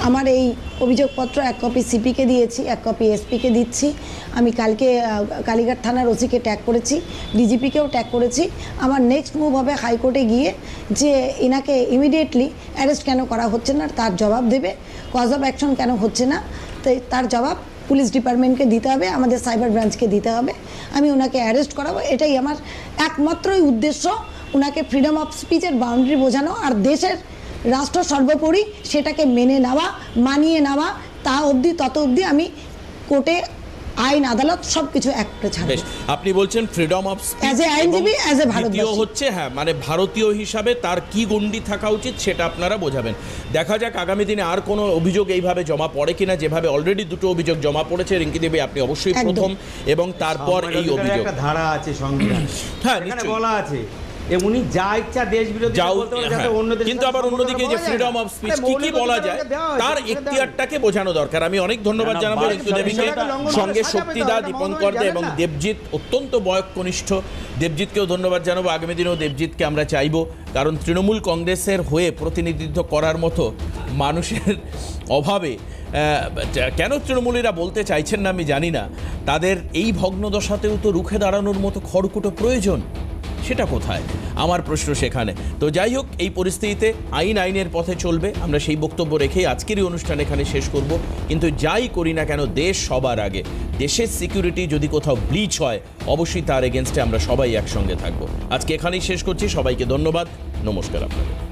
[SPEAKER 3] আমার এই অভিযোগপত্র 1 কপি সিপিকে দিয়েছি, 1 কপি এসপিকে দিচ্ছি। আমি কালকে কালীঘাট থানার ওসিকে ট্যাগ করেছি, ডিজিপিকেও ট্যাগ করেছি। আমার নেক্সট মুভ হবে হাইকোর্টে গিয়ে যে এনাকে ইমিডিয়েটলি অ্যারেস্ট কেন করা হচ্ছে না তার জবাব দেবে, কজ অফ অ্যাকশন কেন হচ্ছে না তার জবাব পুলিশ ডিপার্টমেন্টকে দিতে হবে, আমাদের সাইবার ব্রাঞ্চকে দিতে হবে। আমি ওনাকে অ্যারেস্ট করাবো, এটাই আমার একমাত্রই উদ্দেশ্য, ওনাকে ফ্রিডম অফ স্পিচের বাউন্ডারি বোঝানো আর দেশের রাষ্ট্র সর্বোপরি, সেটাকে মেনে নেওয়া, মানিয়ে নেওয়া, তত অবধি আমি কোর্টে আইন আদালত সবকিছু এক করে ছাড়বো।
[SPEAKER 1] বেশ, আপনি বলছেন ফ্রিডম অফ
[SPEAKER 3] As a আইনজীবী, as a ভারতবাসী।
[SPEAKER 1] দ্বিতীয় হচ্ছে হ্যাঁ, মানে ভারতীয় হিসাবে তার কি গণ্ডি থাকা উচিত সেটা আপনারা বোঝাবেন। দেখা যাক আগামী দিনে আর কোনো অভিযোগ এইভাবে জমা পড়ে কিনা। যেভাবে অলরেডি দুটো অভিযোগ জমা পড়েছে, রিঙ্কি দেবী আপনি অবশ্যই
[SPEAKER 3] একদম।
[SPEAKER 1] প্রথম, এবং তারপর এই
[SPEAKER 5] সাংবাদিকতার
[SPEAKER 1] অভিযোগ।
[SPEAKER 5] একটা ধারা আছে সংবিধান,
[SPEAKER 1] হ্যাঁ,
[SPEAKER 5] এখানে
[SPEAKER 1] নিশ্চয়ই।
[SPEAKER 5] বলা আছে উনি যা ইচ্ছা দেশ বিরোধী
[SPEAKER 1] যাও,
[SPEAKER 5] বলতে পারে,
[SPEAKER 1] হ্যাঁ।
[SPEAKER 5] যাতে অন্য দেশের
[SPEAKER 1] কিন্তু
[SPEAKER 5] সাথে
[SPEAKER 1] আবার
[SPEAKER 5] সম্পর্কটা
[SPEAKER 1] অন্যদিকে যে
[SPEAKER 5] বলা যায়
[SPEAKER 1] ফ্রিডম
[SPEAKER 5] না।
[SPEAKER 1] অফ স্পিচ
[SPEAKER 5] আরে
[SPEAKER 1] কি কি
[SPEAKER 5] মৌলিক
[SPEAKER 1] বলা
[SPEAKER 5] অধিকার
[SPEAKER 1] যায়
[SPEAKER 5] দেওয়া হয়েছে,
[SPEAKER 1] তার
[SPEAKER 5] সেটা দেওয়া
[SPEAKER 1] এখতিয়ারটাকে বোঝানো দরকার। আমি অনেক ধন্যবাদ
[SPEAKER 6] না, না,
[SPEAKER 1] জানাবো
[SPEAKER 6] বারবার
[SPEAKER 1] রিঙ্কু দেবীকে,
[SPEAKER 5] সেটাকে লঙ্ঘন
[SPEAKER 1] সঙ্গে
[SPEAKER 5] করা
[SPEAKER 1] শক্তিদা,
[SPEAKER 5] যাবে না,
[SPEAKER 1] দীপঙ্কর দে
[SPEAKER 5] এটা
[SPEAKER 1] এবং
[SPEAKER 5] মনে হয়
[SPEAKER 1] দেবজিৎ অত্যন্ত বয়কনিষ্ঠ। দেবজিৎকেও ধন্যবাদ জানাবো। আগামী দিনেও দেবজিৎকে আমরা চাইবো, কারণ তৃণমূল কংগ্রেসের হয়ে প্রতিনিধিত্ব করার মতো মানুষের অভাবে কেন তৃণমূলীরা বলতে চাইছেন না আমি জানি না, তাদের এই ভগ্নদশাতেও তো রুখে দাঁড়ানোর মতো খড়কুটো প্রয়োজন, সেটা কোথায়? আমার প্রশ্ন সেখানে। তো যাই হোক, এই পরিস্থিতিতে আইনের পথে চলবে, আমরা সেই বক্তব্য রেখেই আজকেরই অনুষ্ঠান এখানে শেষ করব। কিন্তু যাই করি না কেন, দেশ সবার আগে। দেশের সিকিউরিটি যদি কোথাও ব্লিচ হয়, অবশ্যই তার এগেনস্টে আমরা সবাই একসঙ্গে থাকবো। আজকে এখানেই শেষ করছি। সবাইকে ধন্যবাদ, নমস্কার আপনাদের।